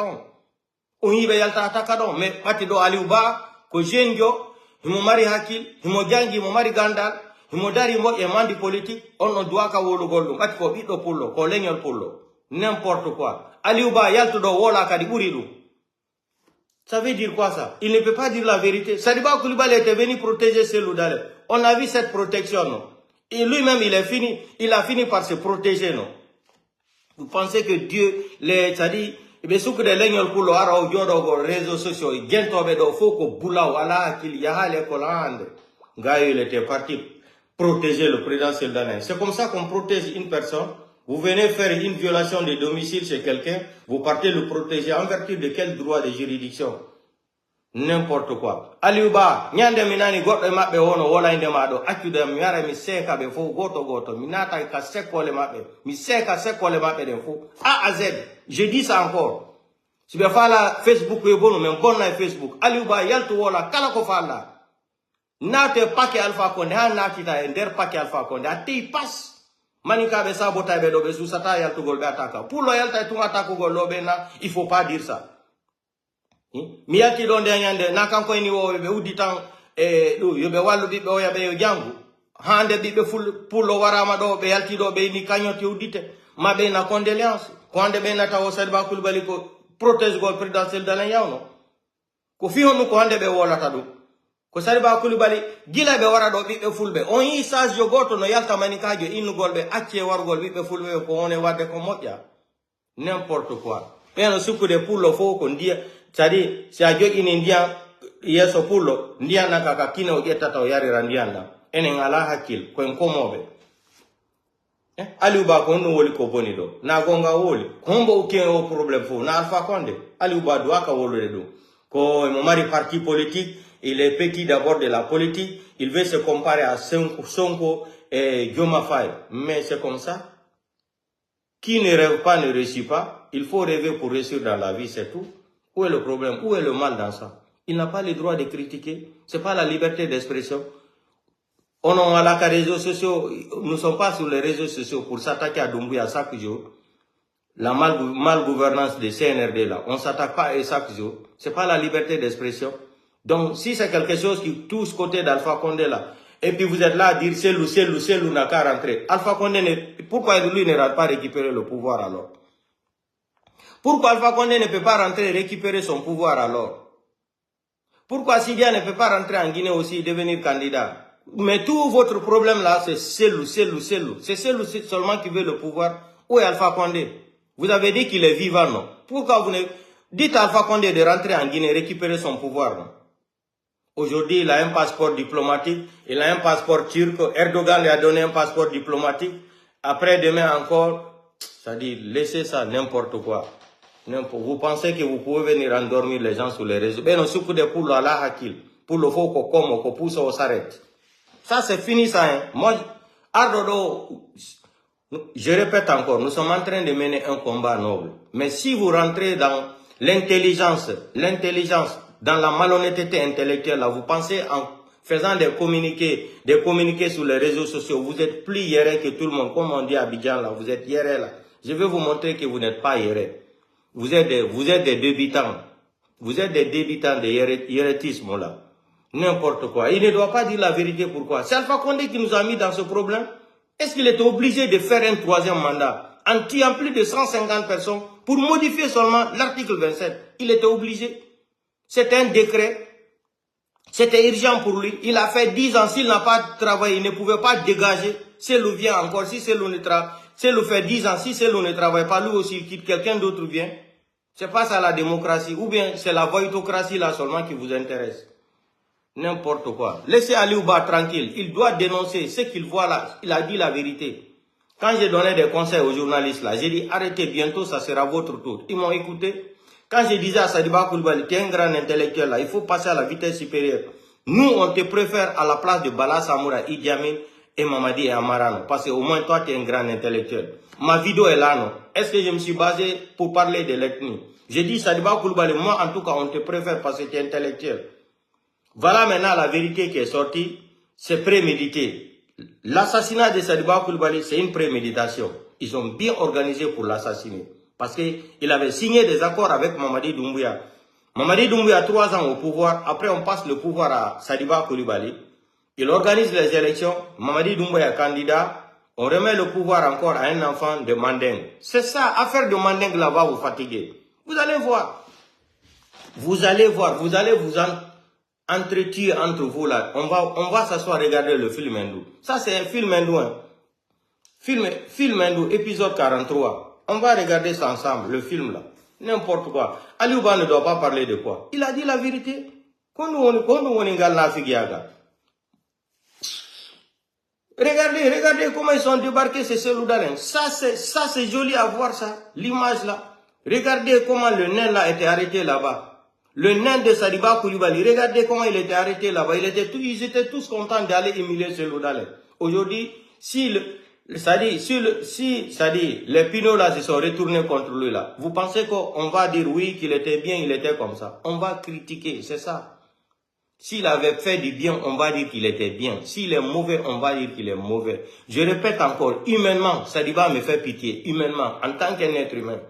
on yiɓe yalta attaque ɗon mais ɓatti ɗo Aliou Ba ko jeune jo himo mari hakkil himo jangi himo mari gandal himo dari moƴƴe mandi politique on no duwaka wolugol ɗum ɓati ko ɓiɗɗo pullo ko leñol pullo n'importe quoi. Aliou Ba yaltuɗo wola kadi ɓuri ɗum. Ça veut dire quoi ça? Il ne peut pas dire la vérité. Sadiba Coulibaly était venu protéger Cellou Dalein. On a vu cette protection, non? Et lui-même, il a fini par se protéger, non? Vous pensez que Dieu, c'est-à-dire, il souk de leñol pullo ara o joɗo go réseaux sociaux gentoɓe ɗo fof ko bulaw ala hakkil yaha l'école hande. Gaï, il était parti protéger le président Cellou Dalein. C'est comme ça qu'on protège une personne. Vous venez faire une violation de domicile chez quelqu'un, vous partez le protéger en vertu de quel droit de juridiction? N'importe quoi. Aliuba, nyande minani goto mabbe wono wola inde mado accude mi yara mi seka be fo goto mi nata ka sekole mabbe mi seka sekole mabbe den fo A à Z. Je dis ça encore. Si be fala Facebook e bono men bonna Facebook Aliuba yalto wola kala ko fala. Nate pake Alpha Condé ha natita e der pake Alpha Condé ati pass. Manika be sabota be do be susata yalto gol be ataka. Pour lo yalta tu atako gol lobe na, il faut pas dire ça. Miyaki don de nyande na kanko ni wo be uditan do yo be wallu bibbe o yabe yo jangu hande bibbe ful pulo warama do be yalti do be ni kanyoti udite mabe na condoléance ko hande be na tawo Sadibou Coulibaly ko protège gol présidentiel de la yawno ko fi honu ko hande be wolata do ko Sadibou Coulibaly gila be wara do bibbe fulbe on yi sage yo goto no yalta manikajo innu golbe acce wargol bibbe fulbe ko woni wadde ko modja n'importe quoi eno sukude pullo fo ko ndia c'est-à-dire si a jogi ni ndia yeso pullo ndia nakaka kine o getata o yarira ndianda ene ngala hakil ko en komobe Aliuba ko no woli ko boni do na gonga woli kombo uke o problème fo na Alpha Condé Aliuba do aka wolode do ko mo mari parti politique il est petit d'abord de la politique il veut se comparer à Sonko et Diomaye Faye mais c'est comme ça qui ne rêve pas ne réussit pas il faut rêver pour réussir dans la vie c'est tout. Où est le problème? Où est le mal dans ça? Il n'a pas le droit de critiquer. C'est pas la liberté d'expression. On a la réseaux sociaux. Nous ne sommes pas sur les réseaux sociaux pour s'attaquer à Doumbouya chaque jour. La malgouvernance de CNRD là. On ne s'attaque pas à chaque jour. C'est pas la liberté d'expression. Donc, si c'est quelque chose qui touche côté d'Alpha Condé là, et puis vous êtes là à dire c'est Lou n'a qu'à rentrer. Alpha Condé, pourquoi lui ne va pas récupérer le pouvoir alors? Pourquoi Alpha Condé ne peut pas rentrer et récupérer son pouvoir alors? Pourquoi Sidia ne peut pas rentrer en Guinée aussi et devenir candidat? Mais tout votre problème là, c'est Cellou. C'est Cellou seulement qui veut le pouvoir. Où est Alpha Condé? Vous avez dit qu'il est vivant, non? Pourquoi vous ne dites à Alpha Condé de rentrer en Guinée et récupérer son pouvoir, non? Aujourd'hui, il a un passeport diplomatique, il a un passeport turc, Erdogan lui a donné un passeport diplomatique. Après demain encore, ça dit, laissez ça, n'importe quoi. Vous pensez que vous pouvez venir endormir les gens sur les réseaux. Ben, on s'occupe de pour la hakil. Pour le faux qu'on pousse au s'arrête. Ça, c'est fini, ça, hein. Moi, Ardodo, je répète encore, nous sommes en train de mener un combat noble. Mais si vous rentrez dans l'intelligence, dans la malhonnêteté intellectuelle, là, vous pensez en faisant des communiqués sur les réseaux sociaux, vous êtes plus hiéré que tout le monde. Comme on dit à Abidjan, là, vous êtes hiéré, là. Je vais vous montrer que vous n'êtes pas hiéré. Vous êtes des débutants. Vous êtes des débutants de hiérétisme là. N'importe quoi. Il ne doit pas dire la vérité. Pourquoi? C'est Alpha Condé qui nous a mis dans ce problème. Est-ce qu'il était obligé de faire un troisième mandat en tuant plus de 150 personnes pour modifier seulement l'article 27? Il était obligé. C'était un décret. C'était urgent pour lui. Il a fait 10 ans. S'il n'a pas travaillé, il ne pouvait pas dégager. Cellou vient encore. Si Cellou fait 10 ans, si Cellou ne travaille pas, lui aussi, il quitte, quelqu'un d'autre vient. C'est pas ça la démocratie. Ou bien c'est la voïtocratie là seulement qui vous intéresse. N'importe quoi. Laissez Aliuba tranquille. Il doit dénoncer ce qu'il voit là. Il a dit la vérité. Quand j'ai donné des conseils aux journalistes là, j'ai dit arrêtez bientôt, ça sera votre tour. Ils m'ont écouté. Quand je disais à Sadibou Coulibaly, tu es un grand intellectuel là, il faut passer à la vitesse supérieure. Nous, on te préfère à la place de Bala Samoura, Idi Amin et Mamadi et Amarano. Parce qu'au moins toi, tu es un grand intellectuel. Ma vidéo est là, non? Est-ce que je me suis basé pour parler de l'ethnie? J'ai dit, Sadibou Coulibaly, moi en tout cas, on te préfère parce que tu es intellectuel. Voilà maintenant la vérité qui est sortie. C'est prémédité. L'assassinat de Sadibou Coulibaly, c'est une préméditation. Ils ont bien organisé pour l'assassiner. Parce qu'il avait signé des accords avec Mamadi Doumbouya. Mamadi Doumbouya, 3 ans au pouvoir. Après, on passe le pouvoir à Sadibou Coulibaly. Il organise les élections. Mamadi Doumbouya candidat. On remet le pouvoir encore à un enfant de Mandeng. C'est ça, affaire de Mandeng là va vous fatiguer. Vous allez voir. Vous allez voir. Vous allez vous entretuer entre vous là. On va s'asseoir regarder le film hindou. Ça, c'est un film hindou. Hein. Film hindou, épisode 43. On va regarder ça ensemble, le film là. N'importe quoi. Aliuba ne doit pas parler de quoi. Il a dit la vérité. Regardez comment ils sont débarqués, ces Seloudalens. Ça c'est joli à voir ça, l'image là. Regardez comment le nain là a été arrêté là-bas. Le nain de Sadiba Koulibaly, regardez comment il était arrêté là-bas. Ils étaient tous contents d'aller humilier Cellou Dalein. Aujourd'hui, si les pinots là se sont retournés contre lui là, vous pensez qu'on va dire oui, qu'il était bien, il était comme ça. On va critiquer, c'est ça. S'il avait fait du bien, on va dire qu'il était bien. S'il est mauvais, on va dire qu'il est mauvais. Je répète encore, humainement, Sadiba me fait pitié. Humainement, en tant qu'un être humain,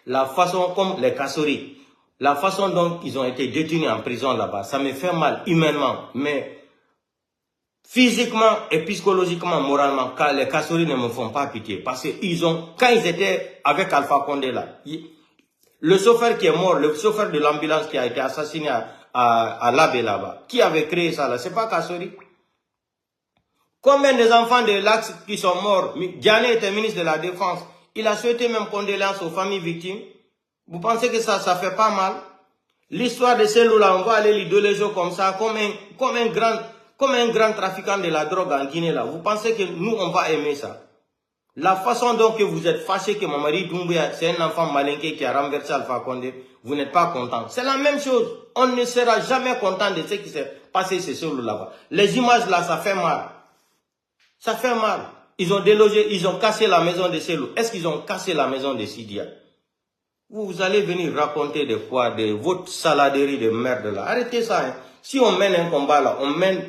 la façon comme les Kassory, la façon dont ils ont été détenus en prison là-bas, ça me fait mal humainement. Mais physiquement et psychologiquement, moralement, les Kassory ne me font pas pitié. Parce que quand ils étaient avec Alpha Condé là, le chauffeur qui est mort, le chauffeur de l'ambulance qui a été assassiné à l'Abbé là-bas, qui avait créé ça là, c'est pas Kassory. Combien des enfants de l'Axe qui sont morts? Diané était ministre de la Défense. Il a souhaité même condoléances aux familles victimes. Vous pensez que ça fait pas mal? L'histoire de Cellou là, on va aller l'idoler comme ça, comme un grand trafiquant de la drogue en Guinée là. Vous pensez que nous, on va aimer ça? La façon dont que vous êtes fâché que Mamadi Doumbouya, c'est un enfant malinqué qui a renversé Alpha Condé, vous n'êtes pas content. C'est la même chose. On ne sera jamais content de ce qui s'est passé chez Cellou là-bas. Les images là, ça fait mal. Ça fait mal. Ils ont délogé, ils ont cassé la maison de Cellou. Est-ce qu'ils ont cassé la maison de Sidia? Vous allez venir raconter de quoi? De votre saladerie de merde là. Arrêtez ça. Hein. Si on mène un combat là, on mène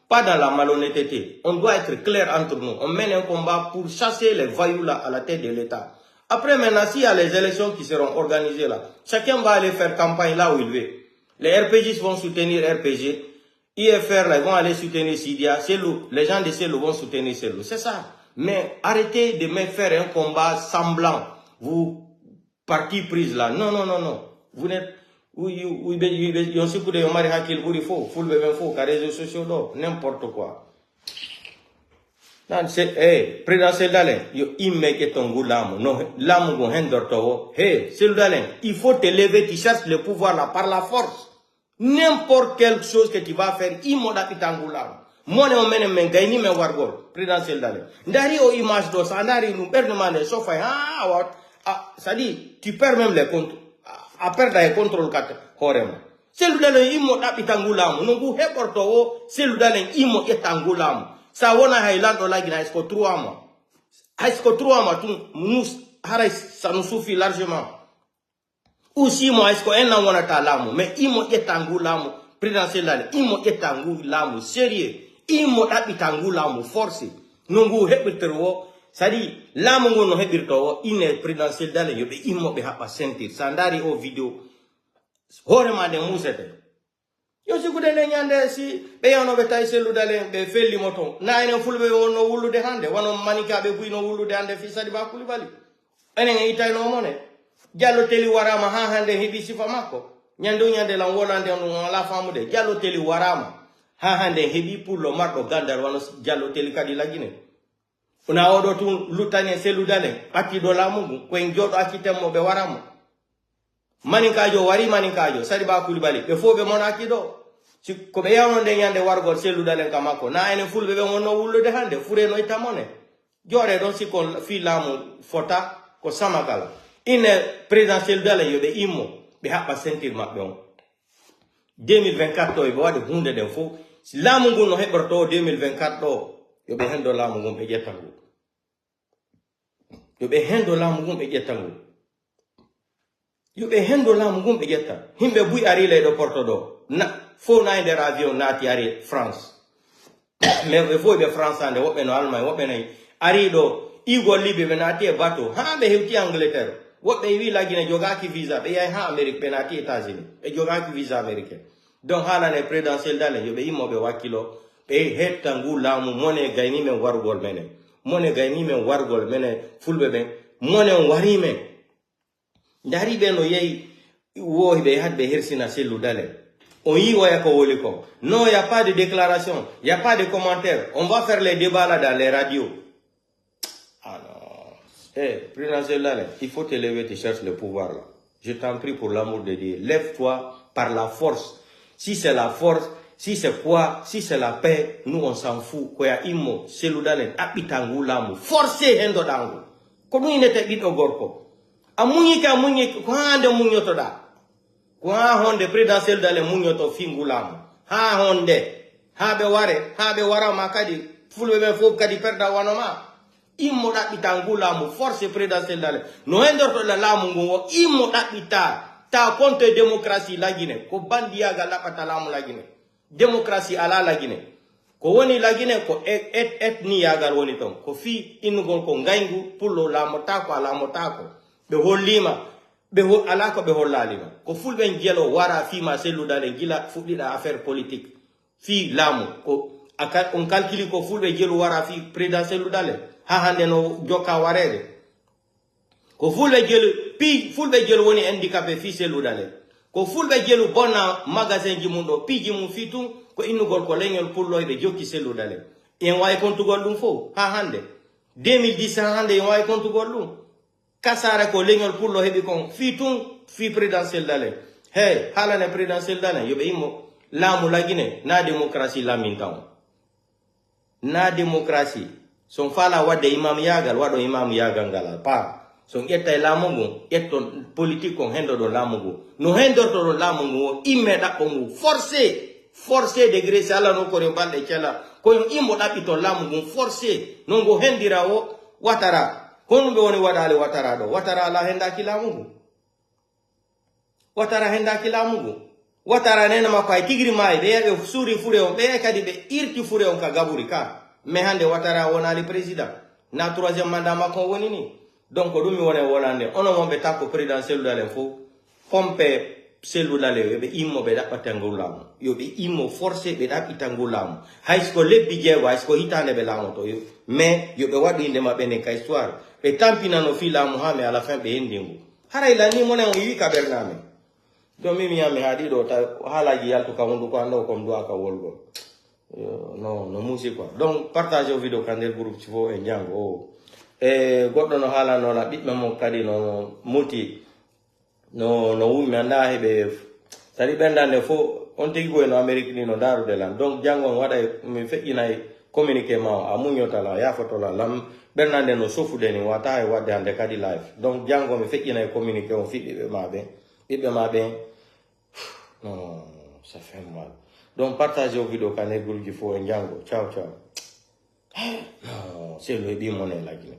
pas dans la malhonnêteté. On doit être clair entre nous. On mène un combat pour chasser les voyous là à la tête de l'État. Après maintenant, s'il y a les élections qui seront organisées là, chacun va aller faire campagne là où il veut. Les RPGistes vont soutenir RPG. IFR là, ils vont aller soutenir Sidia. Cellou, les gens de Cellou vont soutenir Cellou. C'est ça. Mais arrêtez de me faire un combat semblant. Vous, parti prise là. Non, non, non, non. Vous n'êtes... N'importe quoi. Président Dalein, il faut te lever, tu cherches le pouvoir là par la force. N'importe quelle chose que tu vas faire, moi on mène men gayni men wargol président Dalein. Ndari o image do ça ndari nous pernement les chauffeurs ça dit tu perds même les comptes. À perdre les contrôles horema. Cellou Dalein imo d'apitangulamu. Nungu heporto Cellou Dalein imo etangulamu. Sa wona Highland ola gina esko 3 mois. Esko 3 mois tout nous harais ça nous suffit largement. Ou 6 mois esko un an wona talamu. Mais imo etangulamu. Président Dalein imo etangulamu. Sérieux. Imo d'apitangulamu forcé. Nungu heporto. Ça dit, là, mon gars, il est présidentiel dans le il m'a pas sentir. Sandari au vidéo. Horema de mousette. Yo, si vous avez un si, on va Cellou Dalein, fait le moton. Na, il faut le no wulu de hande. Wano manika be no wulu de hande, fils de Bakoulibaly. Un itaï no mone. Diallo teli warama, ha hande, hibi sifamako. Nyando nyande la Hollande, on la femme de Diallo teli warama. Ha hande, hibi pour le marco gandar, wano Diallo teli kadi la Guinée. Una odo tu lutane Cellou Dalein ati do la mungu kwen jodo akitemo be waramo maninkajo wari maninkajo Sadiba Koulibaly be fobe mon akido si ko be yawno de nyande wargol Cellou Dalein kamako na ene fulbe be wonno wullude hande fure no itamone jore don si ko fi lamu fota ko samakala ine président Cellou Dalein yobe immo be habba sentir mabbe on 2024 to be wadi hunde den fo lamu ngu no heborto 2024 do yobe hendo lamu ngu be jettangu yobe hendo lamu ngu be jettangu yobe hendo lamu ngu be jetta himbe buy ari le do porto do na fo na nder avion naati ari France mais be fo be France ande wobe no Allemagne wobe nay ari do igol libe be naati e bateau ha be hewti Angleterre wobe wi la Guinée jogaki visa be yay ha Amerique be naati États-Unis e jogaki visa américain donc hala ne présidentiel dale yobe imo be wakilo be hettangu lamu mone gayni men wargol menen mone gayni men wargol menen fulbe ben mone on wari men ndari be no yeyi wo be hadbe hersina Cellou Dalein on y voit ko woli ko non il y a pas de déclaration il y a pas de commentaire on va faire les débats là dans les radios alors président Cellou Dalein il faut te lever tu cherches le pouvoir là je t'en prie pour l'amour de Dieu lève-toi par la force si c'est la force si c'est quoi, si c'est la paix, nous on s'en fout. Koya imo, Cellou Dalein, apitangu lamu, forcé hendo dangu. Komu inete bito gorko. Amunyi ka munyi, kwa ande munyo toda. ko ha honde présidentiel dale munyoto fingulamu ha honde ha be wara makadi fulbe be fof kadi perda wanoma immo dabbita ngulamu force présidentiel dale no endorto la lamu ngo immo dabbita ta contre démocratie lagine ko bandiyaga lapata lamu lagine démocratie ala lagine ko woni lagine ko etni yagal woni ton ko fi innugol ko ngayngu pullo lamu tako ala mo tako be hollima be ho ala ko be hollalima ko fulbe ngelo wara fi ma selludale gila fudida affaire politique fi lamu ko aka on calculi ko fulbe gelo wara fi présidentiel selludale ha hande no joka warede ko fulbe gelo woni handicapé fi selludale ko fulbe gelo bona magasin ji mundo piji mum fitu ko innugol ko leñol pulloybe jokki selludale en way kontugol dum fo ha hande 2010 hande en way kontugol dum kasara ko leñol pullo hebi kon fi présidentiel dale hey halane présidentiel dale yobe immo lamu lagine na démocratie lamintaw na démocratie son fala wadde imam yagal wado imam yagal ngala pa son etta lamugo etto politique kon hendo do lamugo no hendorto do lamugo imme dabbo mu forcé degré sala no ko re balde cela ko immo dabito lamugo forcé no go hendira o watara kono be woni wadale watara do watara la henda kilamugo watara nena makay tigri may be suri fure on be kadi be irti fure on ka gaburi ka me hande watara wonali président na troisième mandat makon woni ni donc dum mi wona wonande ono mon be takko présidentiel dalen fo pompe sellulale be immo be dabbata ngulamu yo be immo forcé be dabbita ngulamu hay ko lebbi jewa ko hitande be lamu to mais yo be wadu inde mabbe ne ka histoire be tampina no fila muhammad à la fin be endingu haray la ni monen wi ka bername do mi mi hadi do ta halaji yalto ka wondu ko ando ko ndo aka wolgo no musique quoi donc partagez vidéo kandel groupe ci fo e jango goddo no hala no la bibbe mo kadi no multi no wumi anda hebe tari bendande fo on tigi go no Amerique ni no daru de lan donc jango wada mi feƴinay communiqué ma amuñota la ya foto la lam bernande no sofude ni wata e wadde hande kadi live donc jango mi feƴinay communiqué on fi bibbe mabe non ça fait mal donc partagez vidéo kanel groupe fo e jango ciao non c'est le bi monnaie la guinée